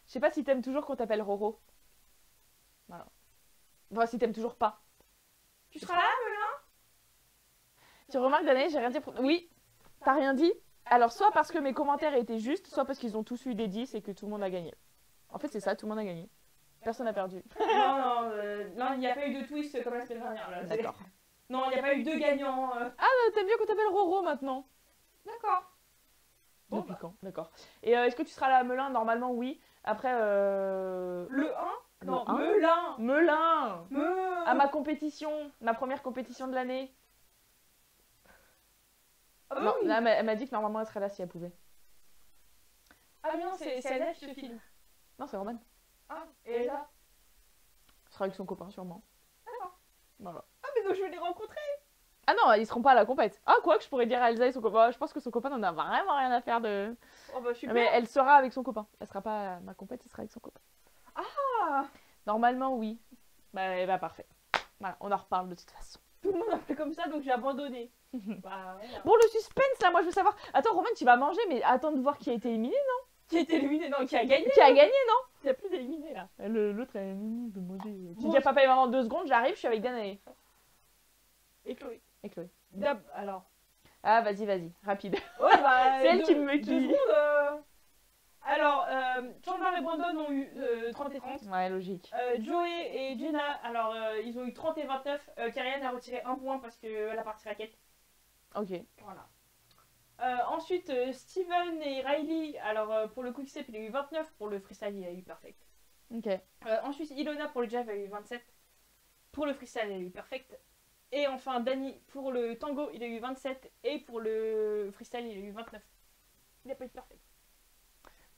Je sais pas si t'aimes toujours qu'on t'appelle Roro. Voilà. Enfin, si t'aimes toujours pas. Tu seras là, Melun? Tu remarques, Danae, j'ai rien dit. Oui, t'as rien dit. Alors, soit parce que mes commentaires étaient justes, soit parce qu'ils ont tous eu des 10 et que tout le monde a gagné. En fait, c'est ça, tout le monde a gagné. Personne n'a perdu. Non, il n'y a pas eu de twist comme la semaine dernière. D'accord. Non, il n'y a pas eu deux gagnants. Ah, t'aimes bien qu'on t'appelle Roro maintenant? D'accord. Bon, depuis quand? D'accord. Et est-ce que tu seras là à Melun? Normalement, oui. Après, Le 1? Non, Melun. Melun. À ma compétition, ma première compétition de l'année. Ah non, oui. là, elle m'a dit que normalement elle serait là si elle pouvait. Ah non, c'est Adèle qui te filme. Non, c'est Roman. Ah, et elle est là? Elle sera avec son copain sûrement. D'accord. Voilà. Ah mais donc je vais les rencontrer. Ah non, ils seront pas à la compète. Ah, quoi que je pourrais dire à Elsa et son copain. Je pense que son copain n'en a vraiment rien à faire de... Oh bah super. Mais elle sera avec son copain. Elle sera pas à ma compète, elle sera avec son copain. Ah. Normalement, oui. Bah parfait. Voilà, on en reparle de toute façon. Tout le monde a fait comme ça, donc j'ai abandonné. Voilà. Bon, le suspense là, moi je veux savoir. Attends, Roman, tu vas manger, mais attends de voir qui a été éliminé, non? Qui a été éliminé? Non, qui a gagné? Qui a gagné, non? Il n'y a plus d'éliminé là. L'autre, elle veut manger. Tu dis à papa et maman 2 secondes, j'arrive, je suis avec Danae. Et Chloé. Et Chloé. Alors. Ah, vas-y, rapide. Ouais, bah. C'est elle qui me... 2 secondes. Alors, Chandler et Brandon ont eu 30 et 30. Ouais, logique. Joey et Jenna, alors ils ont eu 30 et 29. Karianne a retiré 1 point parce qu'elle a parti raquette. Ok. Voilà. Ensuite, Steven et Riley. Alors, pour le quick-step, il a eu 29. Pour le freestyle, il a eu perfect. Ok. Ensuite, Ilona pour le jab, elle a eu 27. Pour le freestyle, elle a eu perfect. Et enfin, Dani pour le tango, il a eu 27. Et pour le freestyle, il a eu 29. Il n'a pas eu de perfect.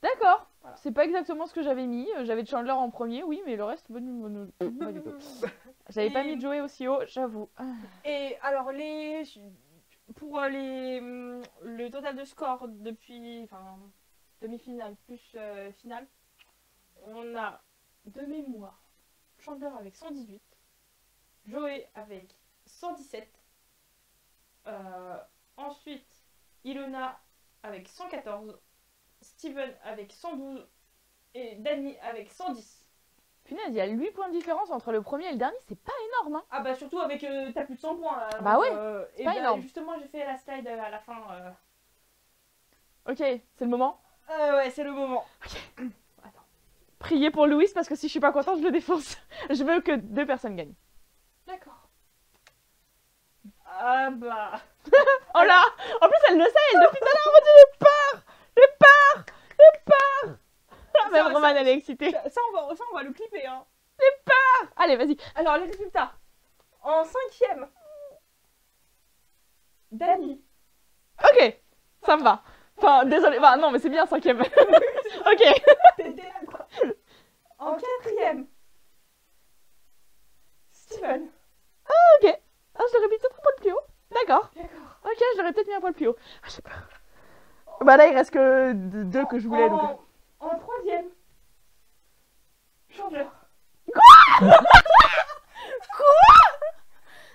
D'accord. Voilà. C'est pas exactement ce que j'avais mis. J'avais Chandler en premier, oui, mais le reste, pas du tout. J'avais pas mis Joey aussi haut, j'avoue. Et alors, pour le total de score depuis demi-finale plus finale, on a de mémoire Chandler avec 118, Joey avec 117, ensuite Ilona avec 114, Steven avec 112 et Dani avec 110. Punaise, il y a 8 points de différence entre le premier et le dernier, c'est pas énorme, hein. Ah bah surtout avec t'as plus de 100 points là. Bah donc, ouais, c'est pas énorme. Justement j'ai fait la slide à la fin. Ok, c'est le moment. Ouais, c'est le moment. Ok. Attends. Priez pour Louis parce que si je suis pas contente, je le défonce. Je veux que 2 personnes gagnent. D'accord. Ah bah. Oh là. En plus, elle le sait, depuis tout à l'heure, j'ai peur. J'ai peur. Même Roman, elle est excitée. Ça, on va le clipper, hein. J'ai peur. Allez, vas-y. Alors, les résultats. En 5e, Dani. Ok, ça me va. Enfin, désolé. Bah, non, mais c'est bien 5e. Ok. T'étais là, quoi. En 4e, Steven. Ah, ok. Ah, je l'aurais mis peut-être un poil plus haut. D'accord. Ok, je l'aurais peut-être mis un poil plus haut. Ah, j'ai peur. Bah là, il reste que 2 que je voulais. Donc... En 3e, Chandler. Quoi?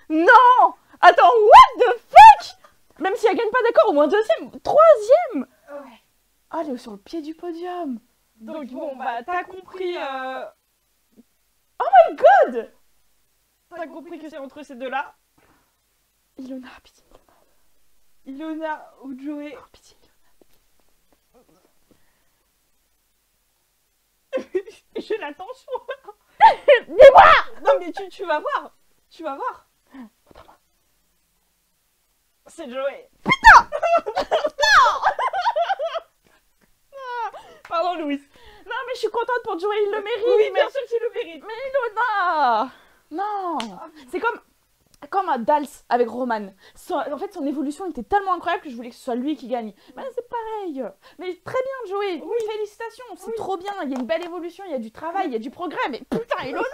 Non. Attends, what the fuck? Même si elle gagne pas, d'accord, au moins 2e, 3e. Ouais. Ah, elle est sur le pied du podium. Donc bon, bah t'as compris. Oh my god. T'as compris que c'est entre ces deux-là. Ilona, pitié. Ilona ou Joey. Oh, pitié. J'ai la tension. Dis-moi. Non mais tu vas voir. Tu vas voir. C'est Joey. Putain. Pardon Louis. Non mais je suis contente pour Joey, il le mérite. Oui, bien sûr qu'il le mérite. Mais Ilona. Non. C'est comme un Dals avec Roman. En fait, son évolution était tellement incroyable que je voulais que ce soit lui qui gagne. Mais c'est pareil. Mais très bien, Joey. Oui. Félicitations. C'est trop bien. Il y a une belle évolution, il y a du travail, il y a du progrès. Mais putain, Ilona.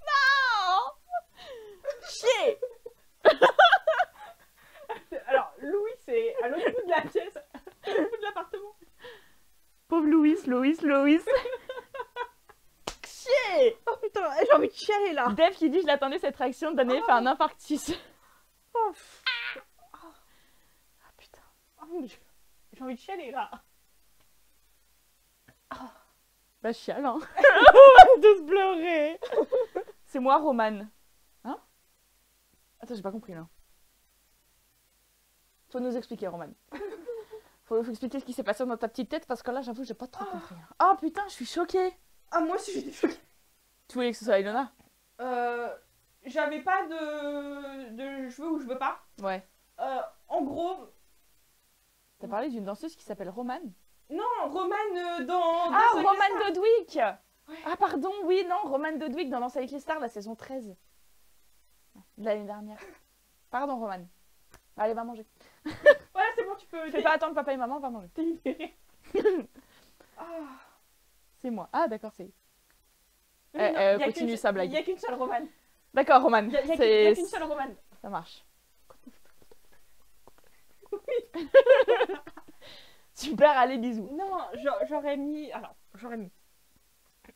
Non. Chier. Alors, Louis, c'est à l'autre bout de la pièce, à l'autre bout de l'appartement. Pauvre Louis. Chier. Oh putain, j'ai envie de chialer là. Dev qui dit je l'attendais cette réaction, Daniel fait un infarctus. Oh, putain. Oh, j'ai envie de chialer là. Bah chiale hein. On va tous pleurer. C'est moi Roman. Hein? Attends, j'ai pas compris là. Faut nous expliquer Roman. Faut expliquer ce qui s'est passé dans ta petite tête parce que là j'avoue j'ai pas trop compris. Oh putain, je suis choquée. Ah moi aussi j'étais choquée. Tu voulais que ce soit Ilona? J'avais pas de je veux ou je veux pas. Ouais. En gros... T'as parlé d'une danseuse qui s'appelle Roman? Non, Roman dans... Ah, Roman Dodwick. Ouais. Ah pardon, oui, non, Roman Dodwick dans Danse avec les stars, la saison 13. De l'année dernière. Pardon Roman. Allez, va manger. Voilà, c'est bon, tu peux... Fais pas attendre papa et maman, va manger. T'es libérée. C'est moi. Ah d'accord, c'est... Oui, continue sa blague. Il n'y a qu'une seule Roman. D'accord, Roman. Il n'y a qu'une seule Roman. Ça marche. Oui. Super, allez, bisous. Non, j'aurais mis... Alors, j'aurais mis...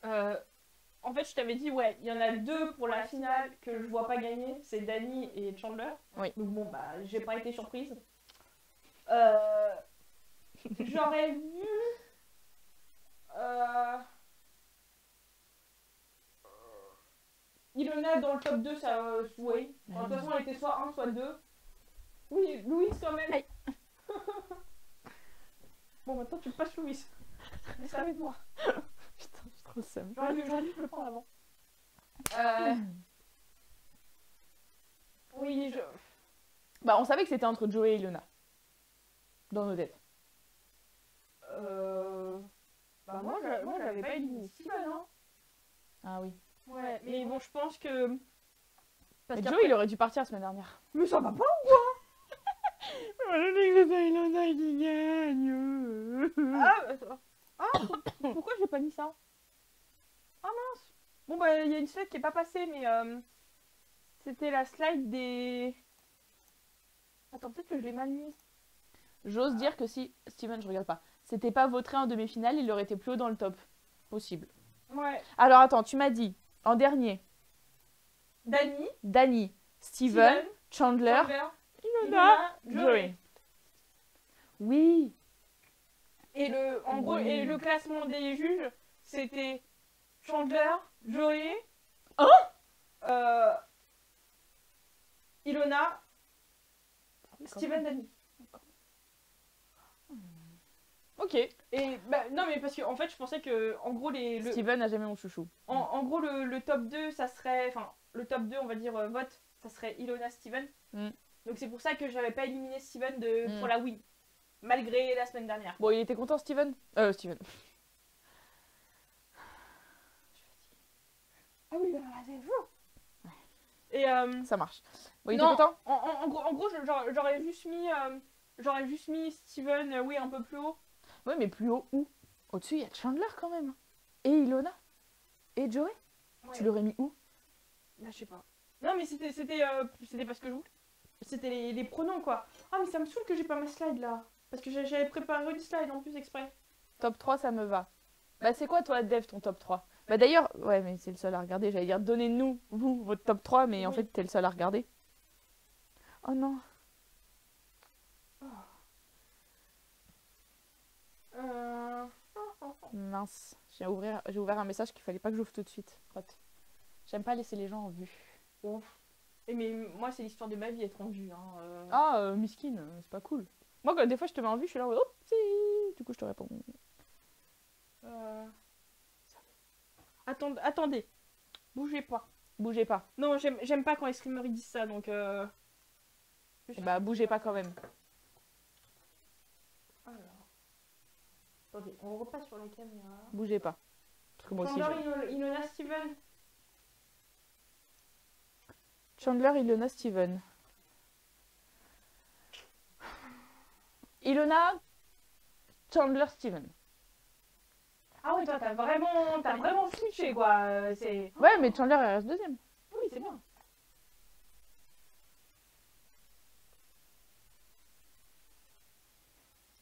en fait, je t'avais dit, ouais, il y en a 2 pour la finale que je vois pas gagner. C'est Dani et Chandler. Oui. Donc bon, bah, j'ai pas été surprise. J'aurais vu... Ilona dans le top 2, ça... oui. De toute façon, elle était soit 1, soit 2. Oui, Louis quand même. Hey. Bon, maintenant, tu passes Louis. Laisse avec moi. Putain, je suis trop seum. J'aurais dû le prendre avant. Oui, Bah, on savait que c'était entre Joey et Ilona. Dans nos têtes. Bah, moi j'avais pas éliminé Steven, hein. Ah oui. Ouais, mais bon, je pense que. Mais Joey, il aurait dû partir la semaine dernière. Mais ça va pas! Moi, je dis que c'est Ilona qui gagne. Pourquoi j'ai pas mis ça? Ah mince! Bon, bah, il y a une slide qui est pas passée, mais c'était la slide des. Attends, peut-être que je l'ai mal mis. J'ose dire que si Steven, je regarde pas, c'était pas voté en demi-finale, il aurait été plus haut dans le top. Possible. Ouais. Alors attends, tu m'as dit en dernier Dani, Steven, Chandler, Ilona, Joey. Oui. Et en gros, et le classement des juges, c'était Chandler, Joey, Ilona, Steven, Dani. Ok. Et bah, non, mais parce que en fait, je pensais que en gros Steven n'a jamais mon chouchou. En gros, le top 2, ça serait. Enfin, le top 2, on va dire vote, ça serait Ilona, Steven. Donc c'est pour ça que j'avais pas éliminé Steven pour la win. Malgré la semaine dernière. Bon, il était content, Steven. Steven. Ah oui, c'est fou. Et ça marche. Bon, il était non, content. En gros, j'aurais juste mis Steven, oui, un peu plus haut. Oui, mais plus haut où? Au-dessus, il y a Chandler quand même. Et Ilona. Et Joey. Ouais. Tu l'aurais mis où? Là, je sais pas. Non, mais c'était parce que je voulais. C'était les pronoms, quoi. Ah, mais ça me saoule que j'ai pas ma slide, là. Parce que j'avais préparé une slide en plus exprès. Top 3, ça me va. Bah, c'est quoi, toi, Dev, ton top 3? Bah, d'ailleurs, ouais, mais c'est le seul à regarder. J'allais dire, donnez-nous, vous, votre top 3, mais en fait, t'es le seul à regarder. Oh non. Mince. J'ai ouvert un message qu'il fallait pas que j'ouvre tout de suite. J'aime pas laisser les gens en vue. Ouf. Et mais moi, c'est l'histoire de ma vie être en vue. Miskine, c'est pas cool. Moi, quand des fois, je te mets en vue, je suis là, oh, si. Du coup, je te réponds. Attendez. Bougez pas. Bougez pas. Non, j'aime pas quand les streamers ils disent ça, donc... Bah, bougez pas quand même. Alors... Attendez, on repasse sur la caméra. Bougez pas. Parce que moi aussi, Ilona, Steven. Chandler, Ilona, Steven. Ilona, Chandler, Steven. Ah ouais, toi, t'as vraiment switché, quoi. Ouais, mais Chandler, elle reste deuxième. Oui, c'est bien.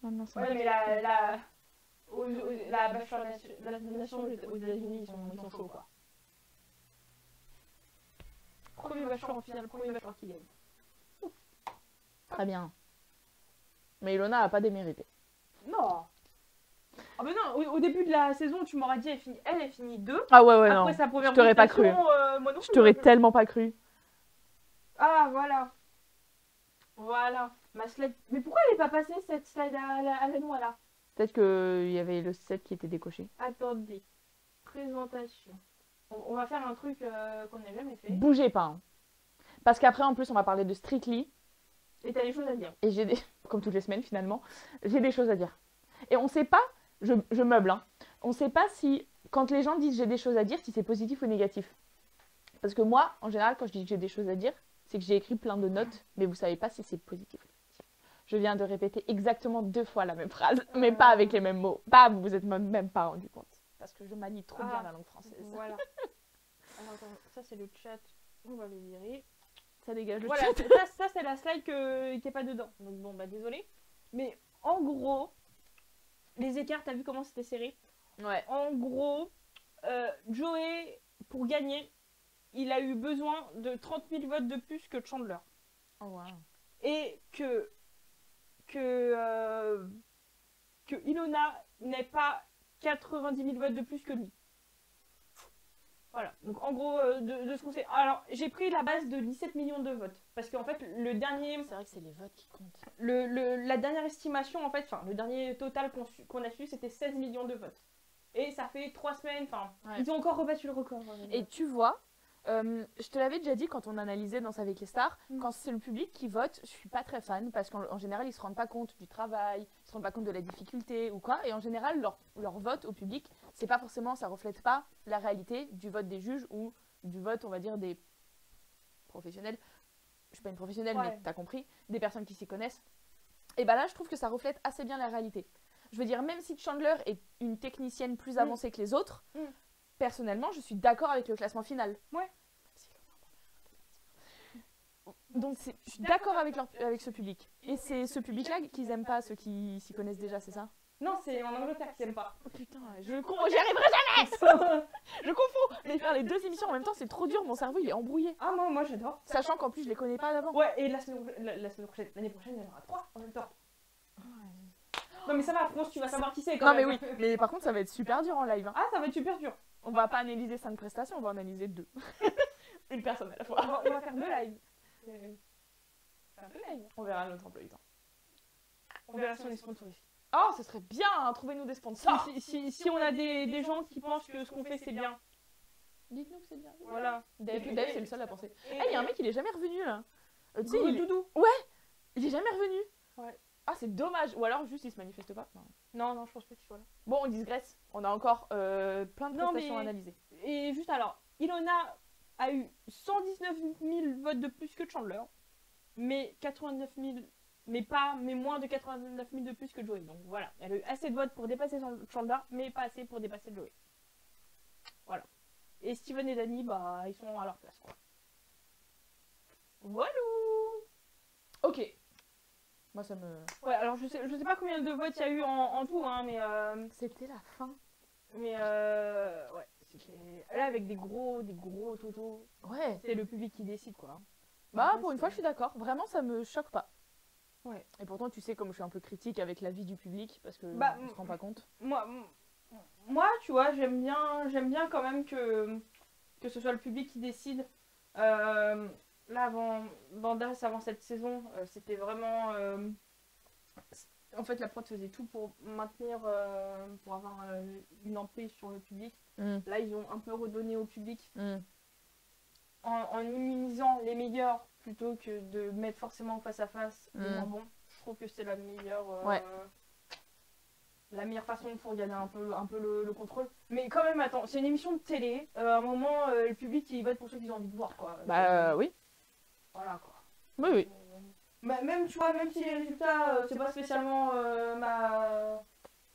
Oh non, ouais, mais la Bachelor Nation aux États-Unis, ils sont chauds, quoi. Premier Bachelor en finale, premier Bachelor qui gagne. Très bien. Mais Ilona a pas démérité. Non. Ah ben non, au début de la saison, tu m'aurais dit, elle finit 2. Ah ouais, après, non. Sa première je t'aurais pas cru. Je t'aurais tellement pas cru. Ah, voilà. Voilà. Ma slide. Mais pourquoi elle est pas passée, cette slide à la noix, là? Peut-être qu'il y avait le 7 qui était décoché. Attendez. Présentation. On va faire un truc qu'on n'a jamais fait. Bougez pas. Hein. Parce qu'après, en plus, on va parler de Strictly. Et t'as des choses à dire. Et j'ai des... Comme toutes les semaines, finalement. J'ai des choses à dire. Et on sait pas... Je meuble, hein. On sait pas si... Quand les gens disent j'ai des choses à dire, si c'est positif ou négatif. Parce que moi, en général, quand je dis que j'ai des choses à dire, c'est que j'ai écrit plein de notes, mais vous savez pas si c'est positif ou négatif. Je viens de répéter exactement 2 fois la même phrase, mais pas avec les mêmes mots. Pas, vous vous êtes même pas rendu compte. Parce que je manie trop bien la langue française. Voilà. Alors, attends, ça c'est le chat. On va le virer. Ça dégage le voilà, chat. Ça c'est la slide qui est pas dedans. Donc bon, bah désolé. Mais en gros, les écarts, t'as vu comment c'était serré? Ouais. En gros, Joey, pour gagner, il a eu besoin de 30 000 votes de plus que Chandler. Oh wow. Et que Ilona n'ait pas 90 000 votes de plus que lui. Voilà. Donc en gros, de ce qu'on sait. Alors, j'ai pris la base de 17 millions de votes. Parce qu'en fait, le dernier... C'est vrai que c'est les votes qui comptent. La dernière estimation, en fait, enfin, le dernier total qu'on a su, c'était 16 millions de votes. Et ça fait 3 semaines, enfin, ouais. Ils ont encore rebattu le record. Et tu vois, Je te l'avais déjà dit quand on analysait Danse avec les stars, quand c'est le public qui vote, je suis pas très fan parce qu'en général ils se rendent pas compte du travail, ils se rendent pas compte de la difficulté ou quoi, et en général leur vote au public, c'est pas forcément, ça reflète pas la réalité du vote des juges ou du vote, on va dire, des professionnels. Je suis pas une professionnelle, mais t'as compris, des personnes qui s'y connaissent. Et bah là, je trouve que ça reflète assez bien la réalité. Je veux dire, même si Chandler est une technicienne plus avancée que les autres, personnellement, je suis d'accord avec le classement final. Ouais. Donc, je suis d'accord avec ce public. Et c'est ce public-là qu'ils aiment pas, ceux qui s'y connaissent déjà, c'est ça? Non, c'est en Angleterre qu'ils aiment pas. Oh putain, j'y arriverai jamais. Je confonds. Mais faire les deux émissions en même temps, c'est trop dur, mon cerveau il est embrouillé. Ah, moi j'adore. Sachant qu'en plus, je les connais pas d'avant. Ouais, et l'année prochaine, il y en aura 3 en même temps. Non mais ça va, France, tu vas savoir qui c'est quand même. Non mais oui, mais par contre ça va être super dur en live. Hein. Ah, ça va être super dur. On va pas analyser 5 prestations, on va analyser 2. Une personne à la fois. On va faire 2 lives. On verra notre emploi du temps. On verra si on est sponsorisé. Oh, ce serait bien, hein, trouvez-nous des sponsors. Si on a des gens qui pensent que ce qu'on fait c'est bien. Dites-nous que c'est bien. Voilà. Dave c'est le seul à penser. Il y a un mec, il est jamais revenu là. Tu sais, Doudou. Ouais, il est jamais revenu. Ouais. Ah, c'est dommage. Ou alors juste il se manifeste pas. Non, je pense pas qu'il soit là. Bon, on digresse. On a encore plein de prestations à analyser. Et juste alors, Ilona a eu 119 000 votes de plus que Chandler, mais 89 000, mais moins de 89 000 de plus que Joey. Donc voilà, elle a eu assez de votes pour dépasser Chandler, mais pas assez pour dépasser Joey. Voilà. Et Steven et Danny, bah, ils sont à leur place, quoi. Voilà. Ok. Moi, ça me... Ouais, alors je sais pas combien de votes il y a eu en tout, hein, mais... C'était la fin. Mais ouais, c'était... Là, avec des gros totaux. Ouais. C'est le public qui décide, quoi. Bah, pour une fois, je suis d'accord. Vraiment, ça me choque pas. Ouais. Et pourtant, tu sais, comme je suis un peu critique avec l'avis du public, parce que on se rend pas compte. Moi, tu vois, j'aime bien quand même que ce soit le public qui décide. Là, avant cette saison, c'était vraiment... en fait, la prod faisait tout pour maintenir, pour avoir une emprise sur le public. Là, ils ont un peu redonné au public en immunisant les meilleurs plutôt que de mettre forcément face à face les moins bons. Je trouve que c'est la meilleure façon pour gagner un peu le contrôle. Mais quand même, attends, c'est une émission de télé. À un moment, le public, il vote pour ceux qu'ils ont envie de voir, quoi. Bah, oui. Voilà, quoi. Oui. Même, tu vois, même si les résultats, c'est pas spécialement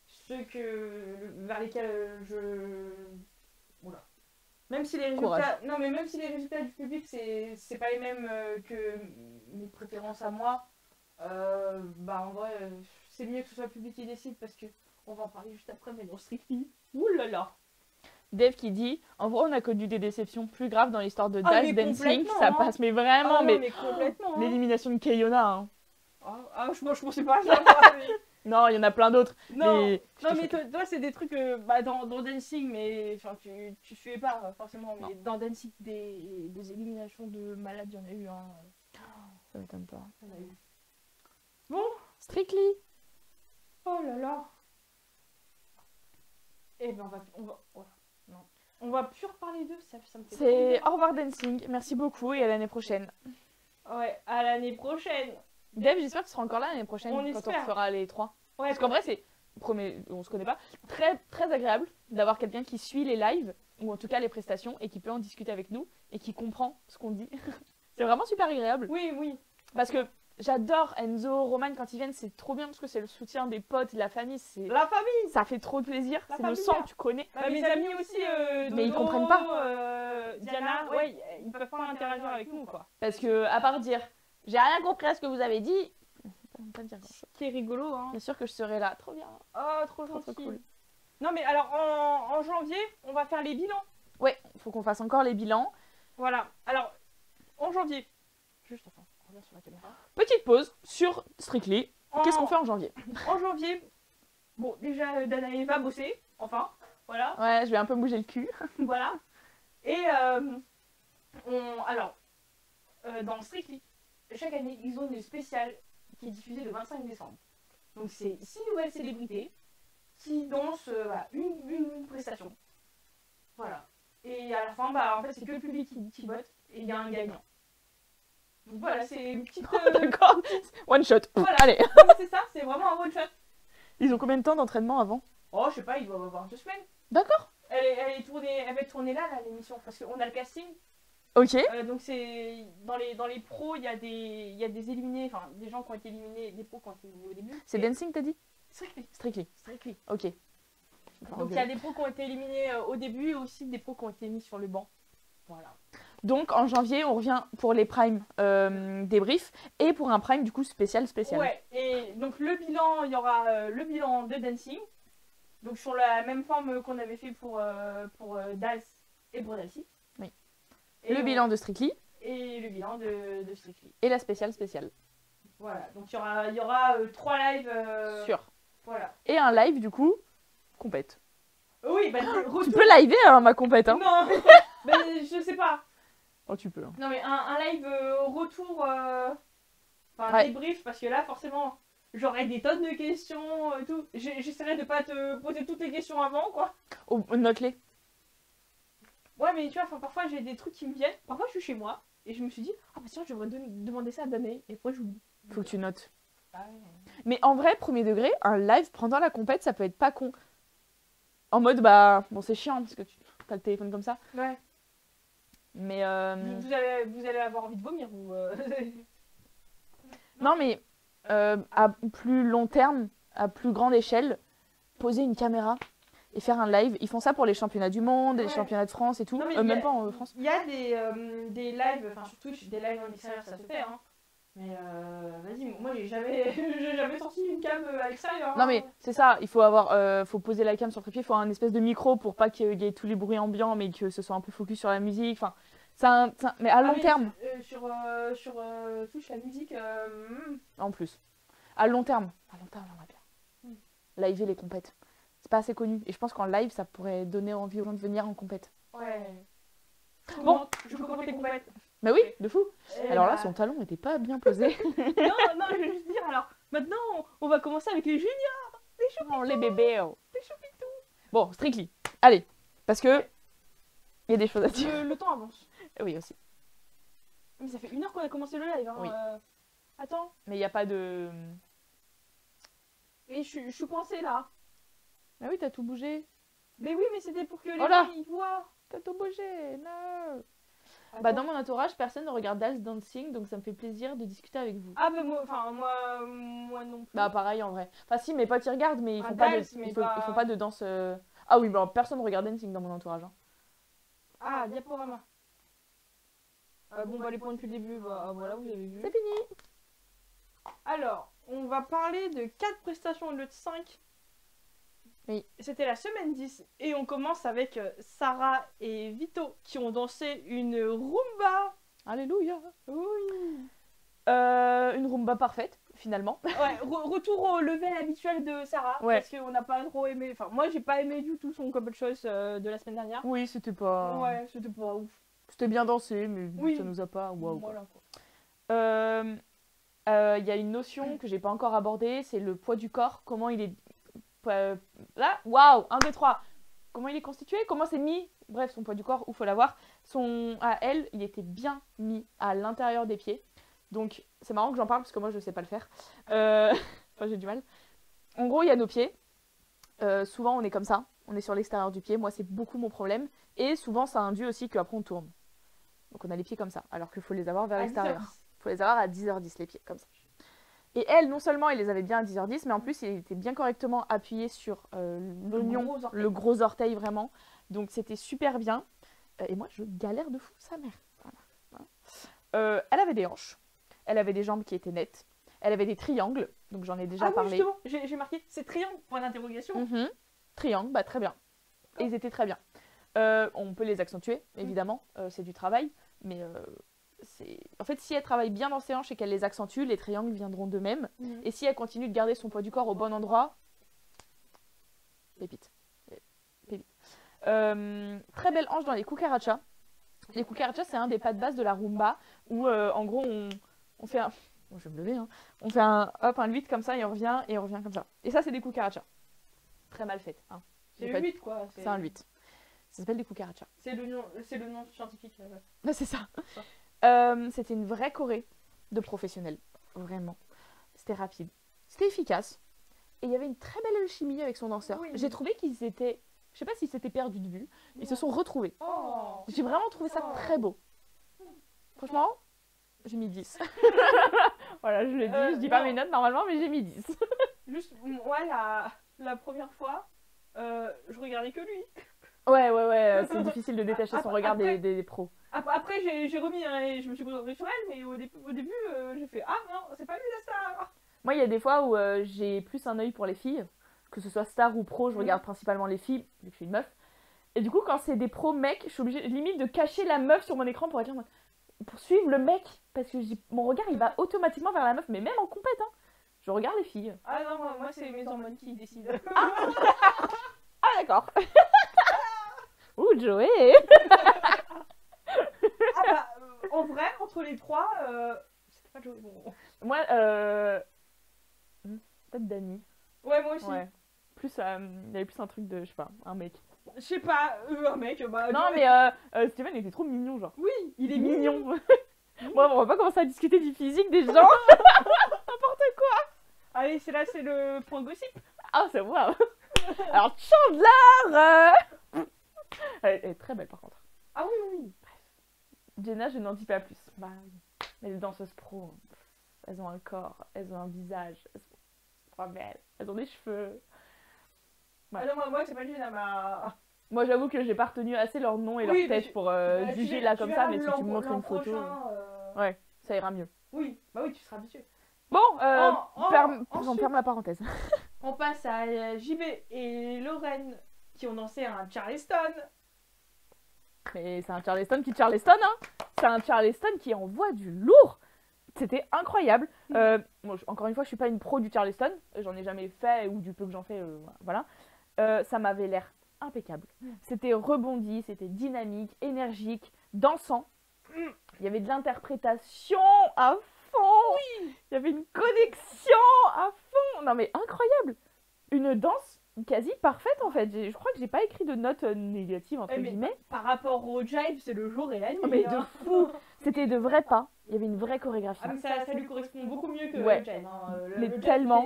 ceux vers lesquels je... Oula. Même si les résultats... Courage. Non, mais même si les résultats du public, c'est pas les mêmes que mes préférences à moi, bah en vrai, c'est mieux que ce soit le public qui décide parce que on va en parler juste après, mais dans Strictly, oulala. Dave qui dit, en vrai on a connu des déceptions plus graves dans l'histoire de Dash Dancing, ça passe mais vraiment, mais complètement. L'élimination de Kayona. Hein. Moi je pensais pas à ça. Non, il y en a plein d'autres. Non, mais toi c'est des trucs dans Dancing, mais enfin tu suivais pas forcément, mais dans Dancing des éliminations de malades, il y en a eu. Hein. Ça m'étonne pas. Il y en a eu. Bon, Strictly. Oh là là. Eh ben on va plus reparler d'eux, ça me fait. C'est au revoir Dancing, merci beaucoup et à l'année prochaine. Ouais, à l'année prochaine. Dave, j'espère que tu seras encore là l'année prochaine On quand on fera les 3. Ouais, parce qu'en vrai, c'est, on se connaît pas, très, très agréable d'avoir quelqu'un qui suit les lives, ou en tout cas les prestations, et qui peut en discuter avec nous, et qui comprend ce qu'on dit. C'est vraiment super agréable. Oui. Parce que j'adore Enzo, Roman quand ils viennent, c'est trop bien, parce que c'est le soutien des potes, de la famille. La famille. Ça fait trop plaisir, c'est le sang que tu connais. Mes amis aussi, mais ils comprennent pas. Diana, ils peuvent pas interagir avec nous, quoi. Parce que, à part dire, j'ai rien compris à ce que vous avez dit, pas dire grand-chose. Qui est rigolo, hein. Bien sûr que je serai là, trop bien. Oh, trop gentil. Trop cool. Non, mais alors, en janvier, on va faire les bilans. Ouais, faut qu'on fasse encore les bilans. Voilà, alors, en janvier, juste, enfin, on revient sur la caméra. Petite pause sur Strictly. Qu'est-ce qu'on fait en janvier? En janvier, bon, déjà, Danae va bosser, enfin, voilà. Ouais, je vais un peu bouger le cul. Voilà. Et, dans Strictly, chaque année, ils ont une spéciale qui est diffusée le 25 décembre. Donc, c'est 6 nouvelles célébrités qui dansent une prestation. Voilà. Et à la fin, bah, en fait, c'est que le public qui vote et il y a un gagnant. Donc voilà, c'est une petite. D'accord. One shot. Voilà. Allez. C'est ça, c'est vraiment un one shot. Ils ont combien de temps d'entraînement avant? Oh, je sais pas, ils doivent avoir 2 semaines. D'accord. Elle va être tournée là, l'émission, parce qu'on a le casting. Ok. Donc c'est dans les pros, il y a des éliminés, enfin des gens qui ont été éliminés, des pros qui ont été éliminés au début. C'est Dancing, t'as dit? Strictly. Ok. Donc il y a des pros qui ont été éliminés au début et aussi des pros qui ont été mis sur le banc. Voilà. Donc en janvier, on revient pour les primes débriefs et pour un prime du coup spécial. Ouais, et donc le bilan, il y aura le bilan de Dancing. Donc sur la même forme qu'on avait fait pour Dals et pour Dalsy. Oui. Et le bilan de Strictly. Et le bilan de Strictly. Et la spéciale. Voilà, donc il y aura 3 lives. Sûr. Voilà. Et un live du coup, compète. Oui, bah tu peux liver hein, ma compète. Hein. Non, bah, je sais pas. Oh, tu peux. Hein. Non, mais un live retour, enfin ouais. débrief, parce que là, forcément, j'aurai des tonnes de questions et tout. J'essaierai de pas te poser toutes les questions avant, quoi. Oh, note-les. Ouais, mais tu vois, parfois j'ai des trucs qui me viennent. Parfois, je suis chez moi et je me suis dit, ah bah tiens, je devrais demander ça à Danae. Et après, j'oublie. Faut que tu notes. Ah ouais. Mais en vrai, premier degré, un live pendant la compète, ça peut être pas con. En mode, bah, bon, c'est chiant parce que tu as le téléphone comme ça. Ouais. Mais. Vous allez avoir envie de vomir, vous. Non, mais à plus long terme, à plus grande échelle, poser une caméra et faire un live. Ils font ça pour les championnats du monde, les championnats de France et tout. Non, même pas en France. Il y a des lives, enfin sur Twitch, des lives en extérieur, ça se fait, hein. Mais vas-y, moi j'ai jamais sorti une cam à l'extérieur. Non mais c'est ça, il faut faut poser la cam sur le trépied, il faut un espèce de micro pour pas qu'il y ait tous les bruits ambiants mais que ce soit un peu focus sur la musique. Enfin, mais à long terme. Sur Twitch, la musique. En plus. À long terme, j'aimerais bien. Liver les compètes. C'est pas assez connu. Et je pense qu'en live, ça pourrait donner envie aux gens de venir en compète. Ouais. Bon, je commente les compètes. Mais oui, de fou. Et alors là, son talon n'était pas bien posé. non, je vais juste dire, alors, maintenant, on va commencer avec les juniors. Les choupitous. Les bébés. Les choupitous. Bon, Strictly. Allez, parce que il y a des choses à dire. Le temps avance. Oui, aussi. Mais ça fait 1 heure qu'on a commencé le live. Hein. Oui. Attends. Mais il n'y a pas de... Et je suis coincée là. Ah oui, t'as tout bougé. Mais oui, mais c'était pour que les gens ils voient. T'as tout bougé, non. Bah dans mon entourage, personne ne regarde Dance Dancing, donc ça me fait plaisir de discuter avec vous. Ah bah moi non plus. Bah pareil en vrai. Enfin si, mes potes ils regardent, mais ils font, ils font pas de danse... Ah oui, bah personne ne regarde Dancing dans mon entourage. Hein. Ah, diaporama. Bon bah les points depuis le début, bah voilà, vous avez vu. C'est fini. Alors, on va parler de 4 prestations au lieu de 5. Oui. C'était la semaine 10 et on commence avec Sarah et Vito qui ont dansé une rumba. Alléluia. Oui. Une rumba parfaite, finalement. Ouais, retour au level habituel de Sarah. Ouais. Parce qu'on n'a pas trop aimé. Enfin, moi j'ai pas aimé du tout son couple choice de la semaine dernière. Oui, c'était pas... Ouais, c'était pas ouf. C'était bien dansé, mais ça nous a pas... Waouh. Voilà, quoi. Y a une notion que j'ai pas encore abordée, c'est le poids du corps. Comment il est... Là, waouh, 1, 2, 3. Comment il est constitué, comment c'est mis. Bref, son poids du corps, où faut l'avoir. À elle, il était bien mis à l'intérieur des pieds. Donc, c'est marrant que j'en parle parce que moi, je sais pas le faire. Enfin, j'ai du mal. En gros, il y a nos pieds. Souvent, on est comme ça. On est sur l'extérieur du pied. Moi, c'est beaucoup mon problème. Et souvent, ça induit aussi qu'après, on tourne. Donc, on a les pieds comme ça. Alors qu'il faut les avoir vers l'extérieur. Il faut les avoir à 10h10, les pieds, comme ça. Et elle, non seulement, il les avait bien à 10h10, mais en plus, il était bien correctement appuyé sur l'oignon, le gros orteil, vraiment. Donc, c'était super bien. Et moi, je galère de fou, sa mère. Voilà. Elle avait des hanches. Elle avait des jambes qui étaient nettes. Elle avait des triangles. Donc, j'en ai déjà parlé. Oui, justement, j'ai marqué, c'est triangle, point d'interrogation. Triangle, bah très bien. Et ils étaient très bien. On peut les accentuer, évidemment. C'est du travail. Mais... En fait, si elle travaille bien dans ses hanches et qu'elle les accentue, les triangles viendront d'eux-mêmes. Et si elle continue de garder son poids du corps au bon endroit, pépite. Très belle hanche dans les cucarachas. Les cucarachas, c'est un des pas de base de la rumba où, en gros, on fait un... Bon, je vais me lever, hein. On fait un 8 comme ça et on revient comme ça. Et ça, c'est des cucarachas. Très mal fait. Hein. C'est un 8, quoi. C'est un 8. Ça s'appelle des cucarachas. C'est le nom scientifique. Ah, c'est ça. C'était une vraie choré de professionnels. Vraiment. C'était rapide. C'était efficace. Et il y avait une très belle alchimie avec son danseur. Oui. J'ai trouvé qu'ils étaient... Je sais pas s'ils s'étaient perdus de vue. Ils se sont retrouvés. Oh, j'ai vraiment trouvé ça très beau. Franchement, j'ai mis 10. Voilà, je le dis. Je dis pas mes notes normalement, mais j'ai mis 10. Juste, moi, la première fois, je regardais que lui. Ouais. C'est difficile de détacher son regard des pros. Après, j'ai remis et je me suis concentrée sur elle, mais au début, j'ai fait ah non, c'est pas lui la star. Moi, il y a des fois où j'ai plus un œil pour les filles, que ce soit star ou pro, je regarde principalement les filles, vu que je suis une meuf. Et du coup, quand c'est des pros mecs, je suis obligée limite de cacher la meuf sur mon écran pour être là, pour suivre le mec, parce que mon regard il va automatiquement vers la meuf, mais même en compète, hein. Je regarde les filles. Ah non, moi c'est mes hormones qui décident. Ah d'accord. Ouh, Joey. En vrai, entre les trois, c'était pas Joey. Bon. Moi, peut-être Dani. Ouais, moi aussi. Ouais. Plus, il y avait plus un truc de, je sais pas, un mec. Je sais pas, un mec, bah... Non, mais Steven était trop mignon, genre. Oui, il est mignon. Bon, on va pas commencer à discuter du physique des gens. N'importe quoi. Allez, c'est le point gossip. Ah, c'est waouh. Alors, Chandler elle est très belle, par contre. Ah oui. Bref. Jenna, je n'en dis pas plus. Bah, mais les danseuses pro, elles ont un corps, elles ont un visage, elles sont trop belles, elles ont des cheveux. Ouais. Ah non, moi c'est pas Jenna, Moi, j'avoue que j'ai pas retenu assez leur nom et leur tête pour juger là comme ça, mais si tu me montres une photo, ouais, ça ira mieux. Oui, bah oui, tu seras habitué. Bon, on ferme la parenthèse. On passe à JB et Lorraine qui ont dansé un Charleston. Mais c'est un Charleston qui Charleston, hein. C'est un Charleston qui envoie du lourd. C'était incroyable. Bon, encore une fois, je suis pas une pro du Charleston. J'en ai jamais fait, ou du peu que j'en fais, voilà. Ça m'avait l'air impeccable. C'était rebondi, c'était dynamique, énergique, dansant. Il y avait de l'interprétation à fond. Oui. Il y avait une connexion à fond. Non mais incroyable. Une danse quasi parfaite en fait. Je crois que j'ai pas écrit de notes négatives entre guillemets. Par rapport au jive, c'est le jour et la nuit. Oh, mais de fou. C'était de vrais pas. Il y avait une vraie chorégraphie. Ah mais ça lui correspond beaucoup mieux que le jive. Hein. Mais le tellement.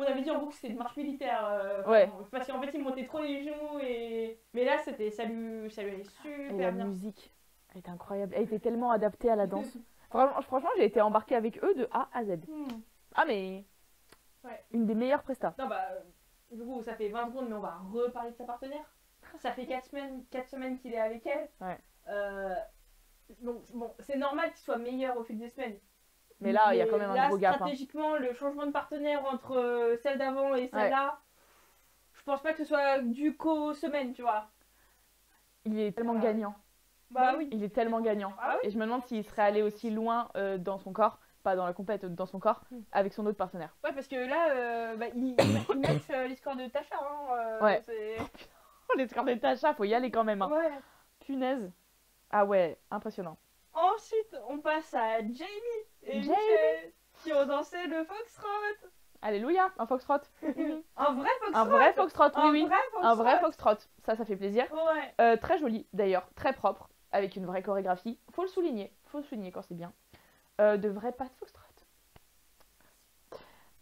On avait dit en gros que c'était une marche militaire. Parce qu'en fait il montait trop les genoux mais là ça lui allait super bien. Et la musique, elle était incroyable. Elle était tellement adaptée à la danse. Franchement, j'ai été embarquée avec eux de A à Z. Ah mais une des meilleures prestas. Non bah du coup ça fait 20 secondes mais on va reparler de sa partenaire. Ça fait 4 semaines qu'il est avec elle. Donc bon, c'est normal qu'il soit meilleur au fil des semaines. Mais là, il y a quand même un gros gap. Stratégiquement, le changement de partenaire entre celle d'avant et celle-là, je pense pas que ce soit dû qu'aux semaines, tu vois. Il est tellement gagnant. Bah oui. Il est tellement gagnant. Ah, oui. Et je me demande s'il serait allé aussi loin dans son corps, pas dans la compète, dans son corps, avec son autre partenaire. Ouais, parce que là, il match les scores de Tasha. Hein, les scores de Tasha, faut y aller quand même. Hein. Ouais. Punaise. Ah ouais, impressionnant. Ensuite, on passe à Jamie et Michel qui ont dansé le foxtrot. Alléluia, un foxtrot. Un vrai foxtrot. Un vrai foxtrot, oui. Un vrai foxtrot. Ça fait plaisir. Ouais. Très joli d'ailleurs, très propre, avec une vraie chorégraphie. Faut le souligner quand c'est bien. De vrais pas de foxtrot.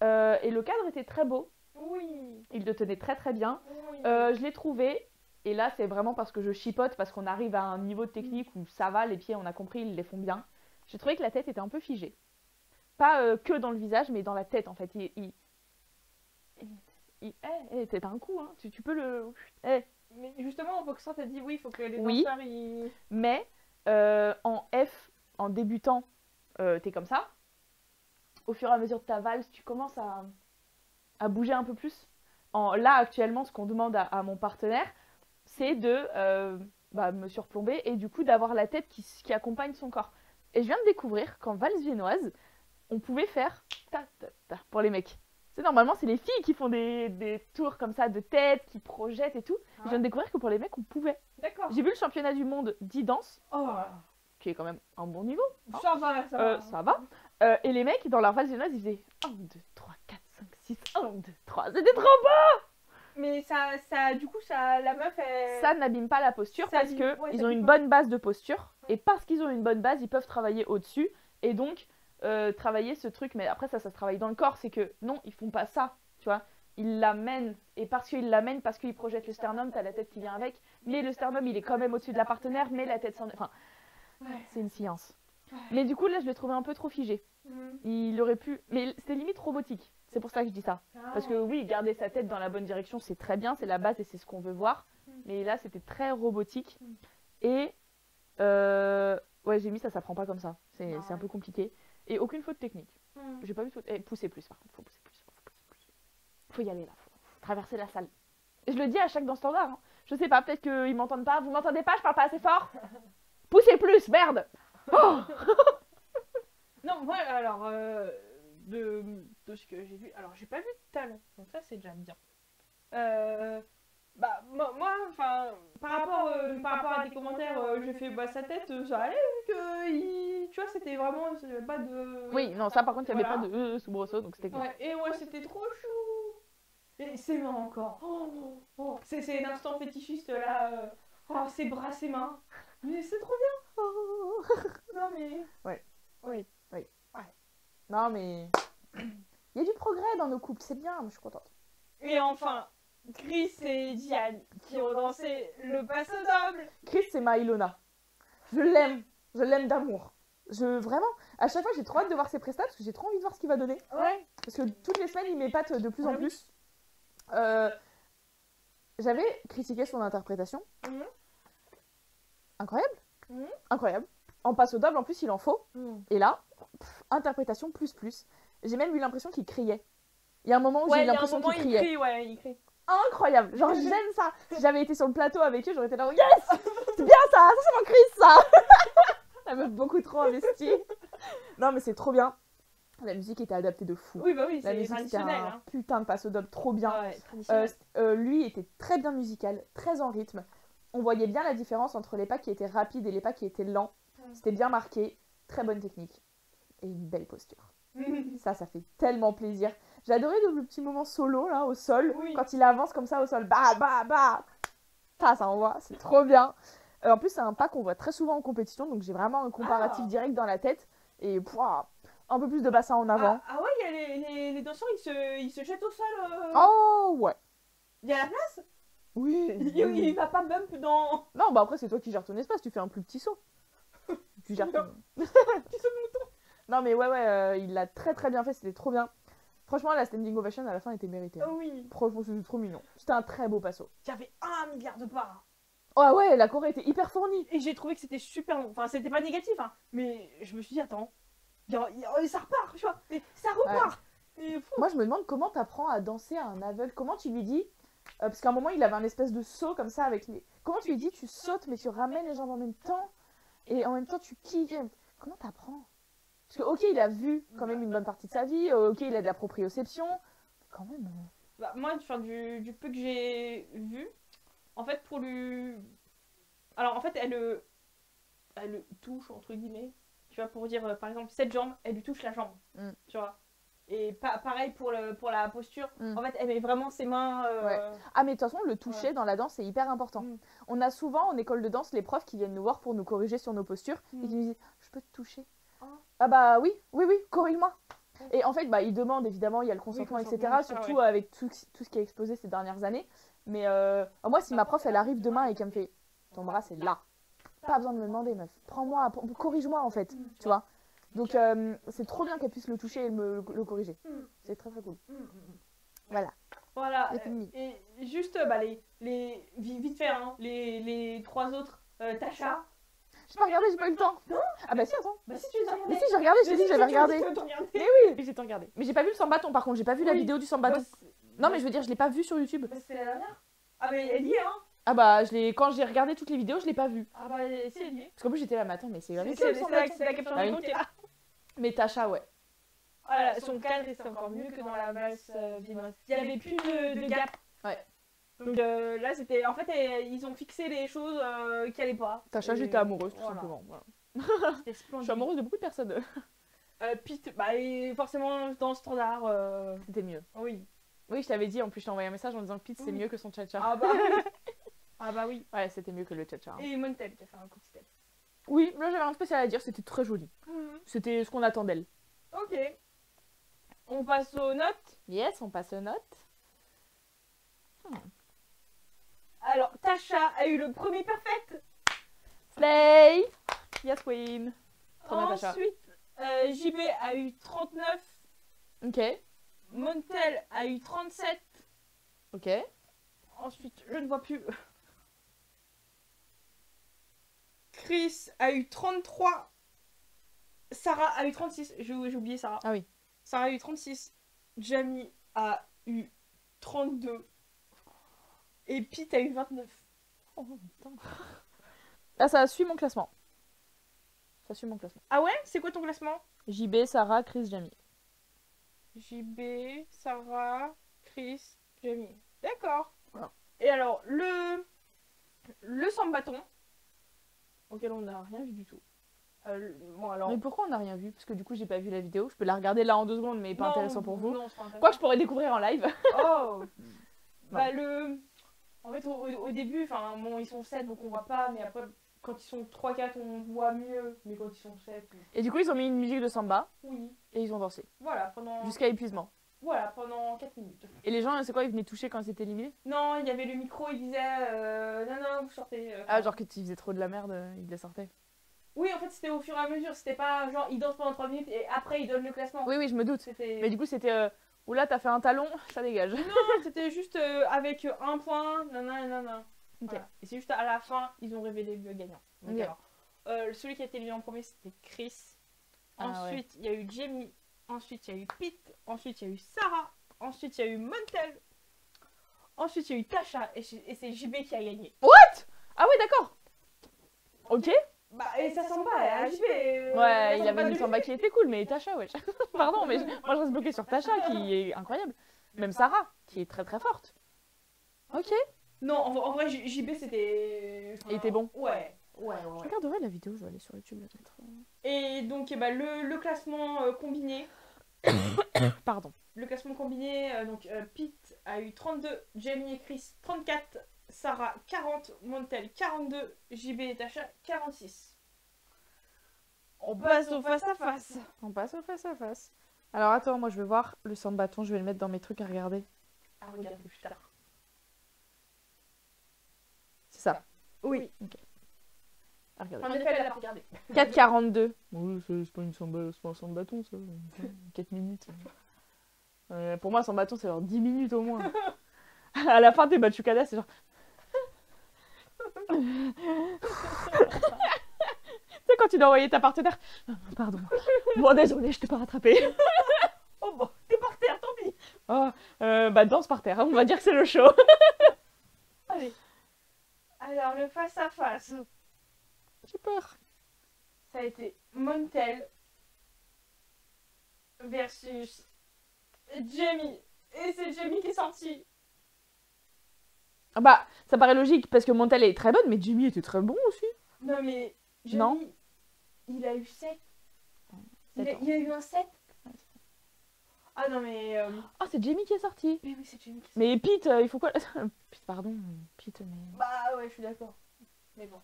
Et le cadre était très beau. Oui. Il le tenait très très bien. Oui. Je l'ai trouvé. Et là, c'est vraiment parce que je chipote, parce qu'on arrive à un niveau de technique où ça va, les pieds, on a compris, ils les font bien. J'ai trouvé que la tête était un peu figée. Pas que dans le visage, mais dans la tête, en fait. C'est un coup, hein. Tu peux le... Mais justement, en foxtrot, t'as dit oui, il faut que les danseurs, ils... Mais en F, en débutant, t'es comme ça. Au fur et à mesure de ta valse, tu commences à bouger un peu plus. Là, actuellement, ce qu'on demande à mon partenaire, c'est de me surplomber et du coup d'avoir la tête qui accompagne son corps. Et je viens de découvrir qu'en valse viennoise, on pouvait faire ta pour les mecs. Normalement, c'est les filles qui font des tours comme ça de tête, qui projettent et tout. Ah. Je viens de découvrir que pour les mecs, on pouvait. D'accord. J'ai vu le championnat du monde d'e-dance, qui est quand même un bon niveau. Hein. Ça va. Et les mecs, dans leur valse viennoise, ils faisaient 1, 2, 3, 4, 5, 6, 1, 2, 3. C'était trop beau! mais ça, du coup, ça, la meuf, elle... Ça n'abîme pas la posture Ça parce abîme- que ouais, ils ça ont abîme une pas. bonne base de posture. Et parce qu'ils ont une bonne base, ils peuvent travailler au-dessus. Et donc, travailler ce truc. Mais après, ça se travaille dans le corps. C'est que non, ils font pas ça. Tu vois, ils l'amènent. Et parce qu'ils l'amènent, parce qu'ils projettent le sternum, t'as la tête qui vient avec. Mais le sternum, il est quand même au-dessus de la partenaire. Mais la tête s'en... Enfin, c'est une science. Mais du coup, là, je l'ai trouvé un peu trop figé. Il aurait pu... Mais c'était limite robotique. C'est pour ça que je dis ça. Parce que oui, garder sa tête dans la bonne direction, c'est très bien. C'est la base et c'est ce qu'on veut voir. Mais là, c'était très robotique. Et... ouais, j'ai mis ça prend pas comme ça. C'est un peu compliqué. Et aucune faute technique. J'ai pas vu de faute... pousser plus, par contre. Faut pousser plus. Faut y aller, là. Faut traverser la salle. Et je le dis à chaque danse standard. Hein. Je sais pas, peut-être qu'ils m'entendent pas. Vous m'entendez pas? Je parle pas assez fort? Poussez plus, merde! Oh. Non, moi, alors, de ce que j'ai vu, alors, j'ai pas vu de talent, donc ça, c'est déjà bien. Bah, moi, enfin, par rapport à tes commentaires, j'ai fait, bah, sa tête, ça allait, vu que, tu vois, c'était vraiment, pas de... Oui, non, ça, par contre, il y avait Voilà. pas de soubresaut, donc c'était cool. Ouais, et ouais, c'était trop chou. Et ses mains encore. C'est l'instant fétichiste, là. Ses bras, ses mains. Mais c'est trop bien. Non, mais... Ouais. Oui. Non, mais... Il y a du progrès dans nos couples, c'est bien, je suis contente. Et enfin, Chris et Diane qui ont dansé le passo double. Chris, c'est ma Ilona. Je l'aime d'amour. Vraiment, à chaque fois, j'ai trop hâte de voir ses prestats parce que j'ai trop envie de voir ce qu'il va donner. Ouais. Parce que toutes les semaines, il m'épate de plus en plus. J'avais critiqué son interprétation. Incroyable. Incroyable. En passo double, en plus, il en faut. Et là, interprétation plus. J'ai même eu l'impression qu'il criait. Il y a un moment où j'ai eu l'impression qu'il criait. Il crie. Incroyable. Genre, j'aime ça. Si j'avais été sur le plateau avec eux, j'aurais été là, yes! C'est bien ça! Ça, c'est mon Chris, ça! La meuf beaucoup trop investie. Non, mais c'est trop bien. La musique était adaptée de fou. Oui, bah oui, La c'est musique, c'était traditionnel. un putain de passo double trop bien. Ouais, traditionnel. Lui était très bien musical, très en rythme. On voyait bien la différence entre les pas qui étaient rapides et les pas qui étaient lents. C'était bien marqué, très bonne technique et une belle posture. Ça fait tellement plaisir. J'ai adoré le petit moment solo là au sol, quand il avance comme ça au sol. Bah. Ça envoie, c'est trop bien. En plus, c'est un pas qu'on voit très souvent en compétition, donc j'ai vraiment un comparatif direct dans la tête. Et un peu plus de bassin en avant. Ah ouais, il y a les danseurs, ils se jettent au sol. Oh ouais. Il y a la place. Oui. Il va pas bump dans... Non, bah après, c'est toi qui gères ton espace, tu fais un plus petit saut. Tu gères ton... Petit saut de mouton. Non, mais ouais, il l'a très très bien fait, c'était trop bien. Franchement, la standing ovation à la fin était méritée. Hein. Oui. Franchement, c'était trop mignon. C'était un très beau passo. Il y avait 1 milliard de parts. Oh ouais, la Corée était hyper fournie. Et j'ai trouvé que c'était super long. Enfin, c'était pas négatif, hein. Mais je me suis dit, attends, ça repart, tu vois. Mais ça repart. Ouais. Moi, je me demande comment t'apprends à danser à un aveugle. Comment tu lui dis parce qu'à un moment, il avait un espèce de saut comme ça avec les... Comment tu lui dis, tu sautes, mais tu ramènes les jambes en même temps. Et en même temps, tu kicks. Comment t'apprends? Parce que, ok, il a vu quand même une bonne partie de sa vie. Ok, il a de la proprioception. Quand même... Bah, moi, du peu que j'ai vu, en fait, pour lui... Alors, en fait, elle le touche, entre guillemets. Tu vois, pour dire, par exemple, cette jambe, elle lui touche la jambe. Tu vois. Et pareil pour la posture. En fait, elle met vraiment ses mains... Ouais. Ah, mais de toute façon, le toucher dans la danse, c'est hyper important. On a souvent, en école de danse, les profs qui viennent nous voir pour nous corriger sur nos postures et qui nous disent « Je peux te toucher ?» Ah bah oui, corrige-moi. Et en fait, ils demandent, évidemment, il y a le consentement, etc. Surtout avec tout ce qui a explosé ces dernières années. Mais moi, si ma prof, elle arrive demain et qu'elle me fait « Ton bras, c'est là. » Pas besoin de me demander, meuf. Prends-moi, corrige-moi, en fait. Tu vois. Donc, c'est trop bien qu'elle puisse le toucher et le corriger. C'est très, très cool. Voilà. Voilà. Et juste, vite fait, hein, les 3 autres, Tasha. J'ai pas regardé, j'ai pas eu le temps. Non. Ah bah si, attends. Bah si, tu les as regardés. Mais si, j'ai regardé, je t'ai dit que j'avais regardé. Mais oui, j'ai tout regardé. Mais j'ai pas vu le sambaton, par contre, j'ai pas vu la vidéo du sambaton. Non, mais je veux dire, je l'ai pas vu sur YouTube. C'était la dernière. Ah mais elle y est, hein. Ah bah, quand j'ai regardé toutes les vidéos, je l'ai pas vue. Ah bah si, elle y est. Parce qu'en plus, j'étais là, mais attends, mais c'est la capture d'écran qui est là. Mais Tasha, ouais. Voilà, son cadre, c'est encore mieux que dans la valse viennoise. Il y avait plus de gap. Ouais. Donc là, c'était... En fait, ils ont fixé les choses qui allaient pas. Tasha, j'étais amoureuse, tout simplement. Voilà. C'était splendide. Je suis amoureuse de beaucoup de personnes. Pete, forcément, dans le standard... C'était mieux. Oui. Oui, je t'avais dit, en plus, je t'ai envoyé un message en disant que Pete, c'est mieux que son tcha-tcha. Ah bah oui. Ah bah oui. Ouais, c'était mieux que le tcha-tcha. Hein. Et Montel qui a fait un coup de step. Oui, là, j'avais un spécial à dire, c'était très joli. C'était ce qu'on attend d'elle. Ok. On passe aux notes. Yes, on passe aux notes. Alors, Tasha a eu le premier perfect. Slay! Yes, queen. Trop bien, Tasha. Ensuite, JB a eu 39. Ok. Montel a eu 37. Ok. Ensuite, je ne vois plus. Chris a eu 33. Sarah a eu 36. J'ai oublié Sarah. Ah oui. Sarah a eu 36. Jamie a eu 32. Et Pete a eu 29. Oh, putain. Là, ça suit mon classement. Ça suit mon classement. Ah ouais? C'est quoi ton classement? JB, Sarah, Chris, Jamie. JB, Sarah, Chris, Jamie. D'accord. Voilà. Et alors, le sans-bâton, auquel on n'a rien vu du tout. Bon, alors... Mais pourquoi on n'a rien vu? Parce que du coup, j'ai pas vu la vidéo. Je peux la regarder là en 2 secondes, mais pas intéressant pour vous. Non, c'est pas intéressant. Quoi que je pourrais découvrir en live. Oh. Bah en fait au début, enfin bon ils sont 7 donc on voit pas, mais après quand ils sont 3-4 on voit mieux, mais quand ils sont 7... Et du coup, ils ont mis une musique de samba Oui. et ils ont dansé. Voilà, pendant... Jusqu'à épuisement. Voilà, pendant 4 minutes. Et les gens, c'est quoi? Ils venaient toucher quand ils étaient éliminés? Non, il y avait le micro, il disait non, vous sortez. Ah, genre que tu faisais trop de la merde, ils les sortaient. Oui, en fait c'était au fur et à mesure, c'était pas genre ils dansent pendant 3 minutes et après ils donnent le classement. Oui, oui, je me doute. C'était... Mais du coup, c'était oula, t'as fait un talon, ça dégage. Non, c'était juste avec un point, nanana. Ok. Voilà. Et c'est juste à la fin, ils ont révélé le gagnant. Donc, Ok. alors, celui qui a été éliminé en premier, c'était Chris. Ah, Ensuite, il y a eu Jamie. Ensuite, il y a eu Pete. Ensuite, il y a eu Sarah. Ensuite, il y a eu Montel. Ensuite, il y a eu Tasha. Et c'est JB qui a gagné. Ah oui, d'accord. Ok. Bah, et ça sent pas, à JB. Ouais, il avait une samba qui était cool, mais Tasha, ouais. Pardon, mais moi je reste bloquée sur Tasha qui est incroyable. Même Sarah, qui est très très forte. Ok. Non, en vrai, JB c'était. Il était bon. Ouais. Je regarderai la vidéo, je vais aller sur YouTube la mettre. Et donc, bah, le classement combiné. Pardon. Le classement combiné, Pete a eu 32, Jamie et Chris 34, Sarah 40, Montel 42, JB et Tasha 46. On passe au face-à-face. On passe au face-à-face. Alors attends, moi je vais voir le sans-bâton, je vais le mettre dans mes trucs à regarder. À regarder plus tard. C'est ça. Oui. Ok. À regarder. En effet, elle a regardé. 4,42. Oui, c'est pas une c'est pas un sans-bâton ça. 4 minutes. Pour moi, sans-bâton, c'est genre 10 minutes au moins. À la fin, t'es Machucada, c'est genre. Tu sais, quand tu dois envoyer ta partenaire. Pardon. Bon, désolé, je t'ai pas rattrapé. Oh bon, t'es par terre, tant pis. Oh, bah, danse par terre, hein, on va dire que c'est le show. Allez. Alors, le face-à-face. J'ai peur. Ça a été Montel versus Jamie. Et c'est Jamie qui est sorti. Ah bah, ça paraît logique parce que Montel est très bonne, mais Jimmy était très bon aussi. Non, mais Jamie, Non. il a eu 7. Sept ans. Il a eu un 7. Ah non, mais. Ah, c'est Jamie qui est sorti. Mais oui, c'est Jamie qui est sorti. Mais Pete, il faut quoi? Pete, pardon, Pete, mais. Bah ouais, je suis d'accord. Mais bon.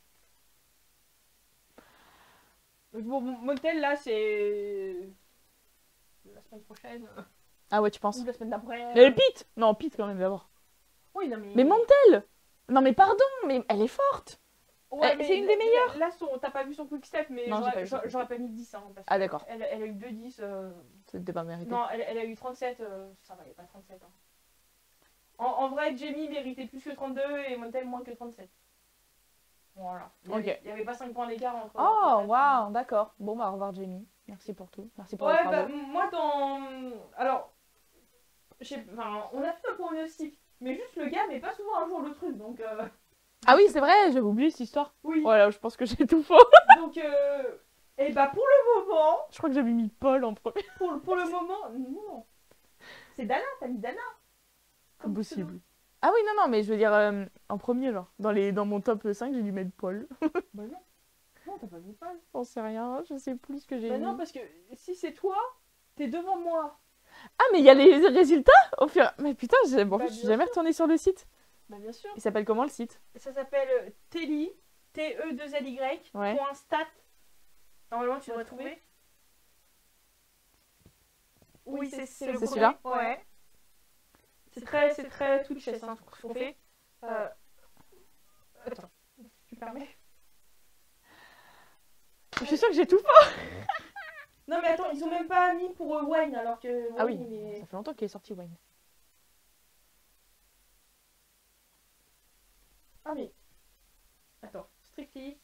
Bon, Montel, là, c'est. La semaine prochaine. Ah ouais, tu penses? Ou la semaine d'après. Mais Pete! Non, Pete quand même d'abord. Oui, non, mais. Mais Montel! Non, mais pardon, mais elle est forte! Ouais, c'est une des meilleures. Là, t'as pas vu son quick step, mais Non, j'ai pas vu son j'aurais pas mis 10. Hein, parce Ah, d'accord. Elle a eu 2-10. C'était pas mérité. Non, elle a eu 37. Ça va, il n'y a pas 37. Hein. En vrai, Jamie méritait plus que 32 et Montel moins que 37. Voilà. Il y avait pas 5 points d'écart entre. Oh, waouh, d'accord. Bon, bah, au revoir, Jamie. Merci pour tout. Merci pour les Ouais, travaux. bah, moi, alors. Enfin, on a fait un pronostic. Mais juste le gars met pas souvent un jour le truc, donc. Ah oui, c'est vrai, j'avais oublié cette histoire. Oui. Voilà, je pense que j'ai tout faux. Donc, et bah, pour le moment. Je crois que j'avais mis Paul en premier. Pour le moment, non. C'est Dana, t'as mis Dana. Impossible. Ah oui, non, non, mais je veux dire, en premier, genre. Dans mon top 5, j'ai dû mettre Paul. Bah non. Non, t'as pas mis Paul. J'en sais rien, je sais plus ce que j'ai Bah mis. non, parce que si c'est toi, t'es devant moi. Ah, mais il y a les résultats au fur... Mais putain, bon, Bah, je suis bien jamais sûr. retournée sur le site. Bah bien sûr. Il s'appelle comment le site? Ça s'appelle Teli, T-E-2-L-Y, Ouais. .stat. Normalement, tu devrais trouver. Oui, c'est le C'est premier. celui-là? Ouais. C'est très Twitch, c'est un truc qu'on fait. Attends, tu permets? Je suis sûre que j'ai tout faux. Non mais attends, ils ont même pas mis pour Wine alors que... Ah oui, Wine, il est- ça fait longtemps qu'il est sorti Wine. Ah mais... Attends, Strictly.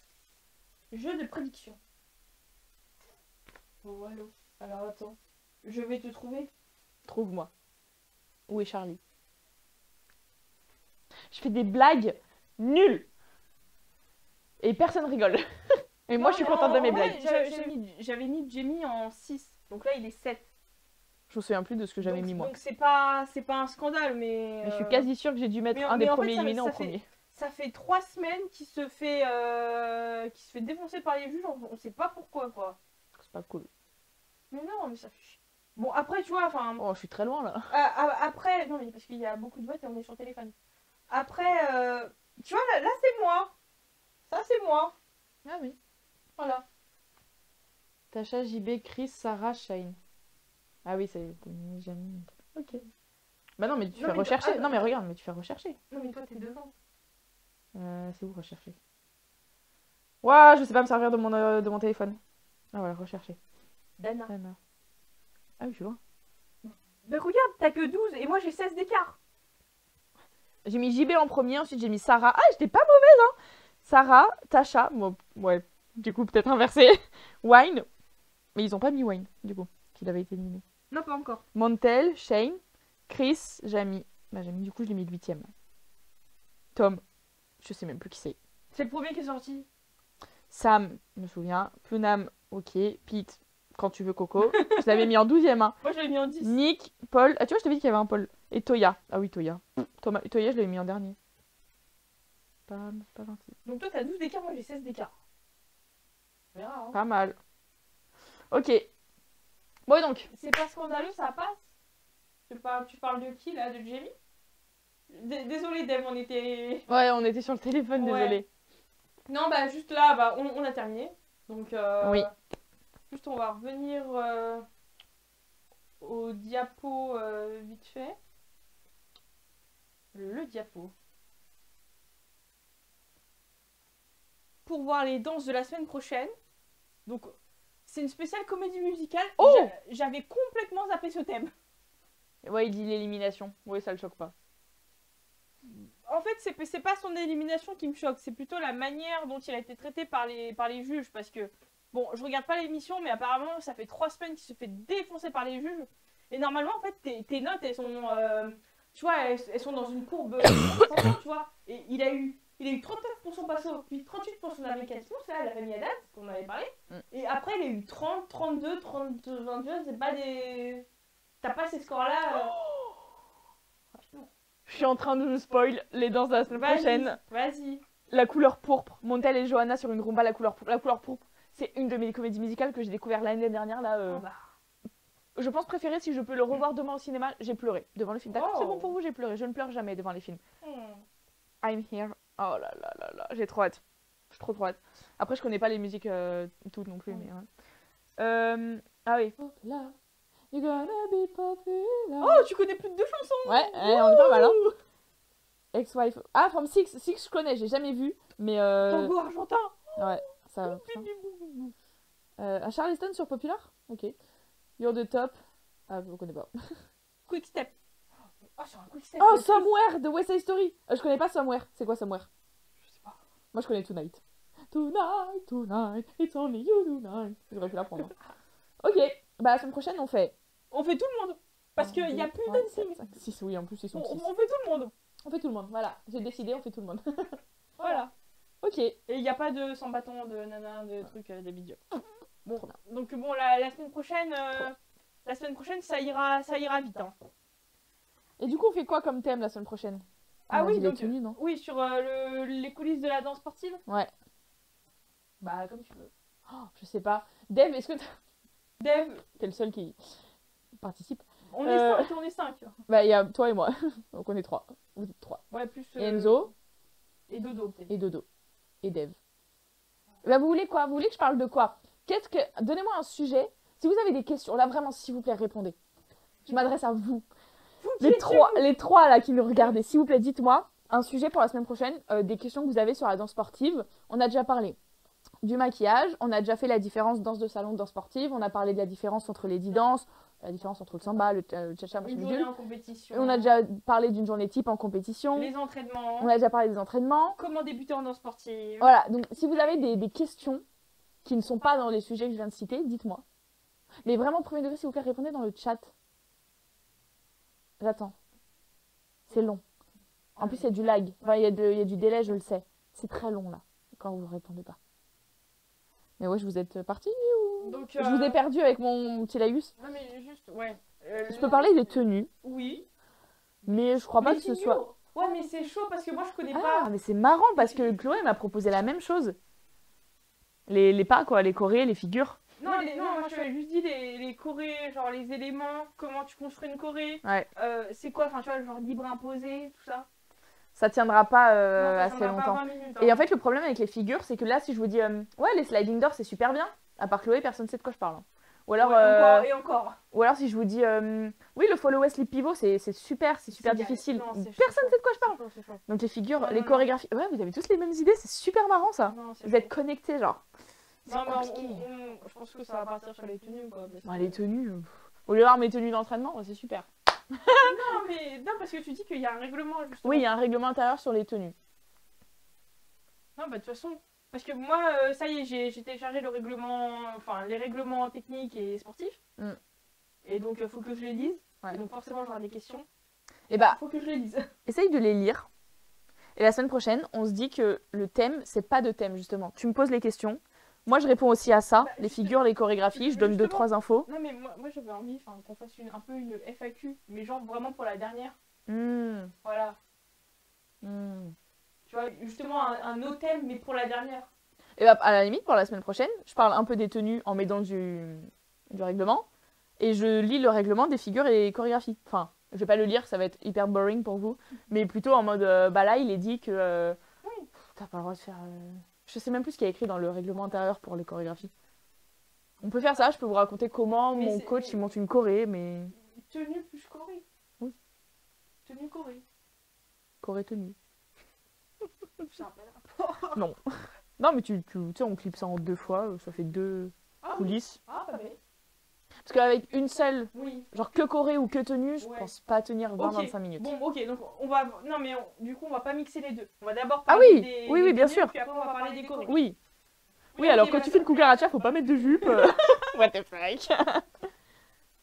Jeu de prédiction. Oh allô. Alors attends. Je vais te trouver. Trouve-moi. Où est Charlie? Je fais des blagues nulles. Et personne rigole. Et moi, je suis contente de mes blagues. J'avais mis Jamie en 6. Donc là, il est 7. Je me souviens plus de ce que j'avais mis moi. Donc c'est pas un scandale, mais... Mais je suis quasi sûre que j'ai dû mettre mais un des en premiers fait, ça- éliminés ça en premier. Ça fait 3 semaines qu'il se fait défoncer par les juges. On sait pas pourquoi, quoi. C'est pas cool. Mais non, mais ça fait chier. Bon, après, tu vois, enfin... Oh, je suis très loin là. Après... Non, mais parce qu'il y a beaucoup de votes et on est sur téléphone. Après, tu vois, là c'est moi. Ça, c'est moi. Ah oui. Voilà. Tasha, JB, Chris, Sarah, Shane. Ah oui, c'est... Jamie. Ok. Bah non, mais tu fais rechercher. Non, mais regarde, mais tu fais rechercher. Non, mais toi, t'es devant. C'est où rechercher? Ouah, je sais pas me servir de mon téléphone. Ah voilà, rechercher. Dana. Dana. Ah oui, je suis loin. Mais regarde, t'as que 12 et moi j'ai 16 d'écart. J'ai mis JB en premier, ensuite j'ai mis Sarah. Ah, j'étais pas mauvaise, hein. Sarah, Tasha, bon, ouais, du coup peut-être inversé. Wine, mais ils ont pas mis Wine, du coup, qu'il avait été éliminé. Non, pas encore. Montel, Shane, Chris, Jamie. Bah Jamie, du coup, je l'ai mis 8ème. Tom, je sais même plus qui c'est. C'est le premier qui est sorti. Sam, je me souviens. Punam, ok. Pete, quand tu veux Coco. Je l'avais mis en 12ème, hein. Moi je l'ai mis en 10. Nick, Paul. Ah, tu vois, je t'avais dit qu'il y avait un Paul. Et Toya. Ah oui, Toya. Toya, je l'avais mis en dernier. Pas gentil. Donc toi t'as 12 d'écart, moi j'ai 16 d'écart. On verra, hein. Pas mal. Ok. Bon, et donc. C'est pas scandaleux, ça passe. Tu parles de qui là? De Jamie? Désolé Dave, on était... Ouais, on était sur le téléphone, Ouais. désolé. Non, bah juste là, bah, on a terminé. Donc, Oui. Juste on va revenir au diapo vite fait. Le diapo. Pour voir les danses de la semaine prochaine. Donc, c'est une spéciale comédie musicale. Oh! J'avais complètement zappé ce thème. Ouais, il dit l'élimination. Ouais, ça le choque pas. En fait, c'est pas son élimination qui me choque, c'est plutôt la manière dont il a été traité par les juges. Parce que, bon, je regarde pas l'émission, mais apparemment, ça fait 3 semaines qu'il se fait défoncer par les juges. Et normalement, en fait, tes notes, elles sont, tu vois, elles sont dans une courbe, tu vois. Et il a eu 39% Passo, puis 38% d'American Smooth, là, la famille Adams, qu'on avait parlé. Et après, il a eu 30, 32, 32, 22, c'est pas des... T'as pas ces scores-là. Je suis en train de vous spoil les danses de la semaine prochaine. Vas-y. La couleur pourpre. Montel et Johanna sur une rumba, la couleur pourpre. La couleur pourpre, c'est une de mes comédies musicales que j'ai découvert l'année dernière. Là, je pense préférer si je peux le revoir demain au cinéma. J'ai pleuré devant le film. D'accord, c'est bon pour vous, j'ai pleuré. Je ne pleure jamais devant les films. I'm here. Oh là là là là, j'ai trop hâte. J'ai trop hâte. Après, je connais pas les musiques toutes non plus, mais ouais. Ah oui. You're gonna be popular. Oh, tu connais plus de 2 chansons. Ouais, on est pas mal, hein. Ex-wife. Ah, From Six. Six, je connais, j'ai jamais vu. Mais. Tango argentin. Ouais, ça. À Charleston sur Popular? Ok. You're the top. Ah, je connais pas. Quick Step. Oh, sur un Quick Step. Oh, Somewhere de West Side Story. Je connais pas Somewhere. C'est quoi Somewhere? Je sais pas. Moi, je connais Tonight. Tonight, tonight, it's only you tonight. J'aurais pu l'apprendre. Ok, bah la semaine prochaine, on fait. On fait tout le monde. Parce qu'il n'y a plus de 6, oui, en plus, ils sont 6. On fait tout le monde. On fait tout le monde, voilà. J'ai décidé, on fait tout le monde. Voilà. Ok. Et il n'y a pas de sans bâton, de nana, de trucs, des bidiots. Bon, Trop bien. donc bon, la semaine prochaine, ça ira vite. Hein. Et du coup, on fait quoi comme thème la semaine prochaine? Ah oui, donc, tenues, non? oui, sur les coulisses de la danse sportive. Ouais. Bah, comme tu veux. Oh, je sais pas. Dave, est-ce que Dave, t'es le seul qui participe? On est 5, on est 5. Bah, il y a toi et moi. Donc on est 3. Vous êtes 3. Ouais, plus... Et Enzo. Et Dodo, peut-être. Et Dodo. Et Dev. Bah, vous voulez quoi? Vous voulez que je parle de quoi? Donnez-moi un sujet. Si vous avez des questions, là vraiment, s'il vous plaît, répondez. Je m'adresse à vous. Les trois là qui nous regardez, s'il vous plaît, dites-moi un sujet pour la semaine prochaine, des questions que vous avez sur la danse sportive. On a déjà parlé du maquillage, on a déjà fait la différence danse de salon, danse sportive, on a parlé de la différence entre les 10 danses, la différence entre le samba, le cha-cha, une journée en compétition. On a déjà parlé d'une journée type en compétition. Les entraînements. On a déjà parlé des entraînements. Comment débuter en danse sportive. Voilà, donc si vous avez des questions qui ne sont pas dans les sujets que je viens de citer, dites-moi. Mais vraiment, premier degré, s'il vous plaît, répondez dans le chat. J'attends. C'est long. En plus, il y a du lag. Enfin, il y a du délai, je le sais. C'est très long, là, quand vous ne répondez pas. Mais ouais, vous êtes partis ou... Donc, Je vous ai perdu avec mon petit laïus. Non, mais juste, ouais. Je peux parler des tenues. Oui. Mais je crois pas que ce soit... Ouais, mais c'est chaud parce que moi, je connais pas... Ah, mais c'est marrant parce que Chloé m'a proposé la même chose. Les pas, quoi, les chorés, les figures. Non, moi, je t'avais juste dit les chorés, genre les éléments, comment tu construis une choré. Ouais. C'est quoi, enfin, tu vois, genre libre imposé, tout ça. Ça tiendra pas Non, ça assez tiendra pas longtemps. 20 minutes, hein. Et en fait, le problème avec les figures, c'est que là, si je vous dis ouais, les sliding doors, c'est super bien. À part Chloé, personne ne sait de quoi je parle. Ou alors, et encore. Ou alors si je vous dis oui, le follow slip pivot, c'est super, c'est super difficile. Non, Personne ne sait de quoi je parle. C'est chaud. Donc les figures, Non, les non, chorégraphies, ouais, vous avez tous les mêmes idées, c'est super marrant ça. Non, c'est Vous chaud. êtes connectés, genre. C'est Non, compliqué. je pense que ça va partir sur les tenues, quoi. Les tenues, au lieu d'avoir mes tenues d'entraînement, c'est super. Non, parce que tu dis qu'il y a un règlement, justement. Oui, il y a un règlement intérieur sur les tenues. Non, bah de toute façon, parce que moi, ça y est, j'ai téléchargé le règlement, enfin les règlements techniques et sportifs. Mm. Et donc, il faut que je les lise. Ouais. Et donc, forcément, j'aurai des questions. Et bah, faut que je les lise. essaye de les lire. Et la semaine prochaine, on se dit que le thème, c'est pas de thème, justement. Tu me poses les questions. Moi, je réponds aussi à ça, les figures, les chorégraphies, je donne 2-3 infos. Non, mais moi j'avais envie qu'on fasse un peu une FAQ, mais genre vraiment pour la dernière. Voilà. Tu vois, justement, un autre thème, mais pour la dernière. Et bah, à la limite, pour la semaine prochaine, je parle un peu des tenues en m'aidant du règlement. Et je lis le règlement des figures et des chorégraphies. Enfin, je vais pas le lire, ça va être hyper boring pour vous. Mais plutôt en mode, bah là, il est dit que t'as pas le droit de faire... Je sais même plus ce qu'il y a écrit dans le règlement intérieur pour les chorégraphies. On peut faire ça, je peux vous raconter comment mon coach il monte une choré, mais... Tenue plus choré. Oui. Tenue choré. Choré tenue. Ça n'a pas de rapport. Non. Non, mais tu sais, on clip ça en 2 fois, ça fait 2 coulisses. Ah, pas bête. Parce qu'avec une seule, Oui. genre que choré ou que tenue, je pense pas tenir 20-25 minutes. Bon, ok, donc on va... Non, mais du coup, on va pas mixer les deux. On va d'abord parler des oui, bien tenues, sûr. Puis après, on va parler des chorés. Oui. Oui, ok, alors quand tu fais le cucaracha, faut pas mettre de jupe. What the fuck.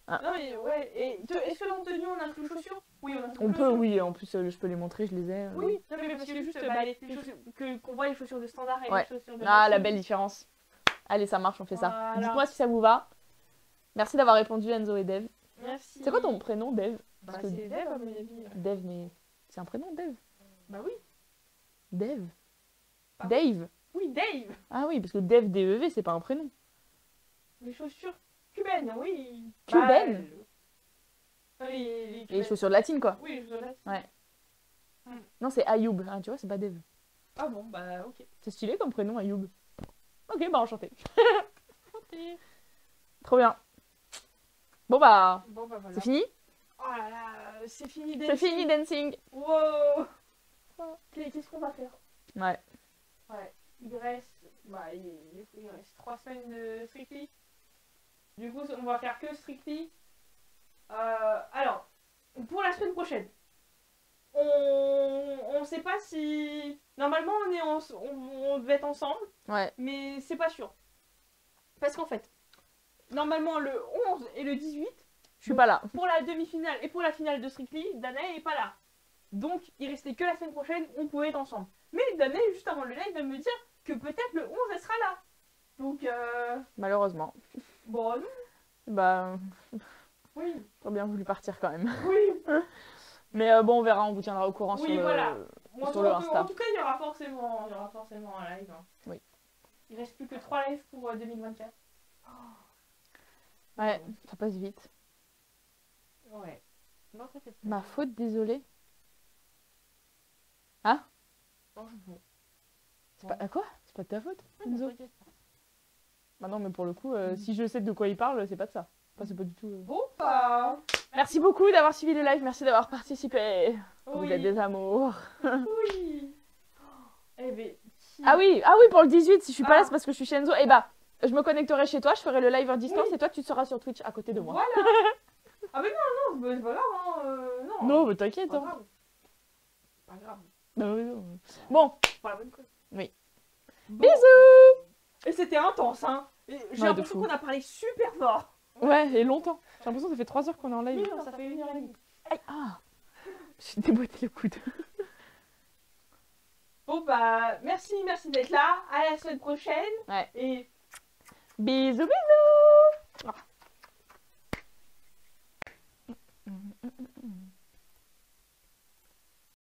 Non, mais ouais. Et est-ce que dans tenue, on inclut chaussures? Oui, on inclut On peut, chaussures. oui. En plus, je peux les montrer, je les ai. Oui, non, mais parce que juste les chaussures, qu'on voit les chaussures de standard et Ouais. les chaussures de... Ah, la belle différence. Allez, ça marche, on fait ça. Voilà. Dites-moi si ça vous va. Merci d'avoir répondu, Enzo et Dev. Merci. C'est quoi ton prénom, Dev? Bah, c'est Dev, à mon avis. Dev, mais c'est un prénom, Dev? Bah oui. Dev? Ah. Dave? Oui, Dave. Ah oui, parce que Dev, DEV, c'est pas un prénom. Les chaussures cubaines, oui. Cubaines? Bah, Les chaussures latines, quoi. Oui, les chaussures latines. Ouais. Non, c'est Ayoub. Ah, tu vois, c'est pas Dev. Ah bon, bah ok. C'est stylé comme prénom, Ayoub. Ok, bah enchanté. Enchanté. Trop bien. Bon bah, Voilà. c'est fini? Oh là là, c'est fini C'est fini dancing. Wow. Qu'est-ce qu'on va faire? Ouais. Il reste 3 semaines de Strictly. Du coup, on va faire que Strictly. Alors, pour la semaine prochaine, on sait pas si... Normalement, on devait être ensemble, Ouais. mais c'est pas sûr. Parce qu'en fait, normalement, le 11 et le 18, Je suis pas là. pour la demi-finale et pour la finale de Strictly, Danae est pas là. Donc, il restait que la semaine prochaine, on pouvait être ensemble. Mais Danae, juste avant le live, va me dire que peut-être le 11, elle sera là. Donc, Malheureusement. bon, non. Bah, Oui. j'aurais bien voulu partir quand même. Oui. Mais bon, on verra, on vous tiendra au courant sur le... voilà. sur le Insta. En tout cas, il y aura forcément un live. Hein. Oui. Il reste plus que 3 lives pour 2024. Ouais, ça passe vite. Ouais. Non, ça fait plaisir. Ma faute, désolée. Hein? Non, c'est bon. C'est pas... quoi? C'est pas de ta faute, Ouais, Enzo? t'inquiète pas. Bah non, mais pour le coup, si je sais de quoi il parle, c'est pas de ça. Enfin, c'est pas du tout... Bon, bah... Merci beaucoup d'avoir suivi le live, merci d'avoir participé. Oui. Vous êtes des amours. Oui. Eh ben... Ah oui, pour le 18, si je suis pas là, c'est parce que je suis chez Enzo. Eh bah, je me connecterai chez toi, je ferai le live en distance et toi, tu seras sur Twitch à côté de moi. Voilà. Ah mais non, c'est pas grave, hein. Non. Non, mais t'inquiète. Pas Hein. grave. Pas grave. Bah oui, non. Bon. Pas la bonne cause. Oui. Bon. Bisous. Et c'était intense, hein. J'ai l'impression qu'on a parlé super fort. Ouais, et longtemps. J'ai l'impression que ça fait 3 heures qu'on est en live. Oui, non, ça fait 1h30. Aïe, ah. J'ai déboîté le coude. Bon bah, merci d'être là. À la semaine prochaine. Ouais. Et Bisous, bisous.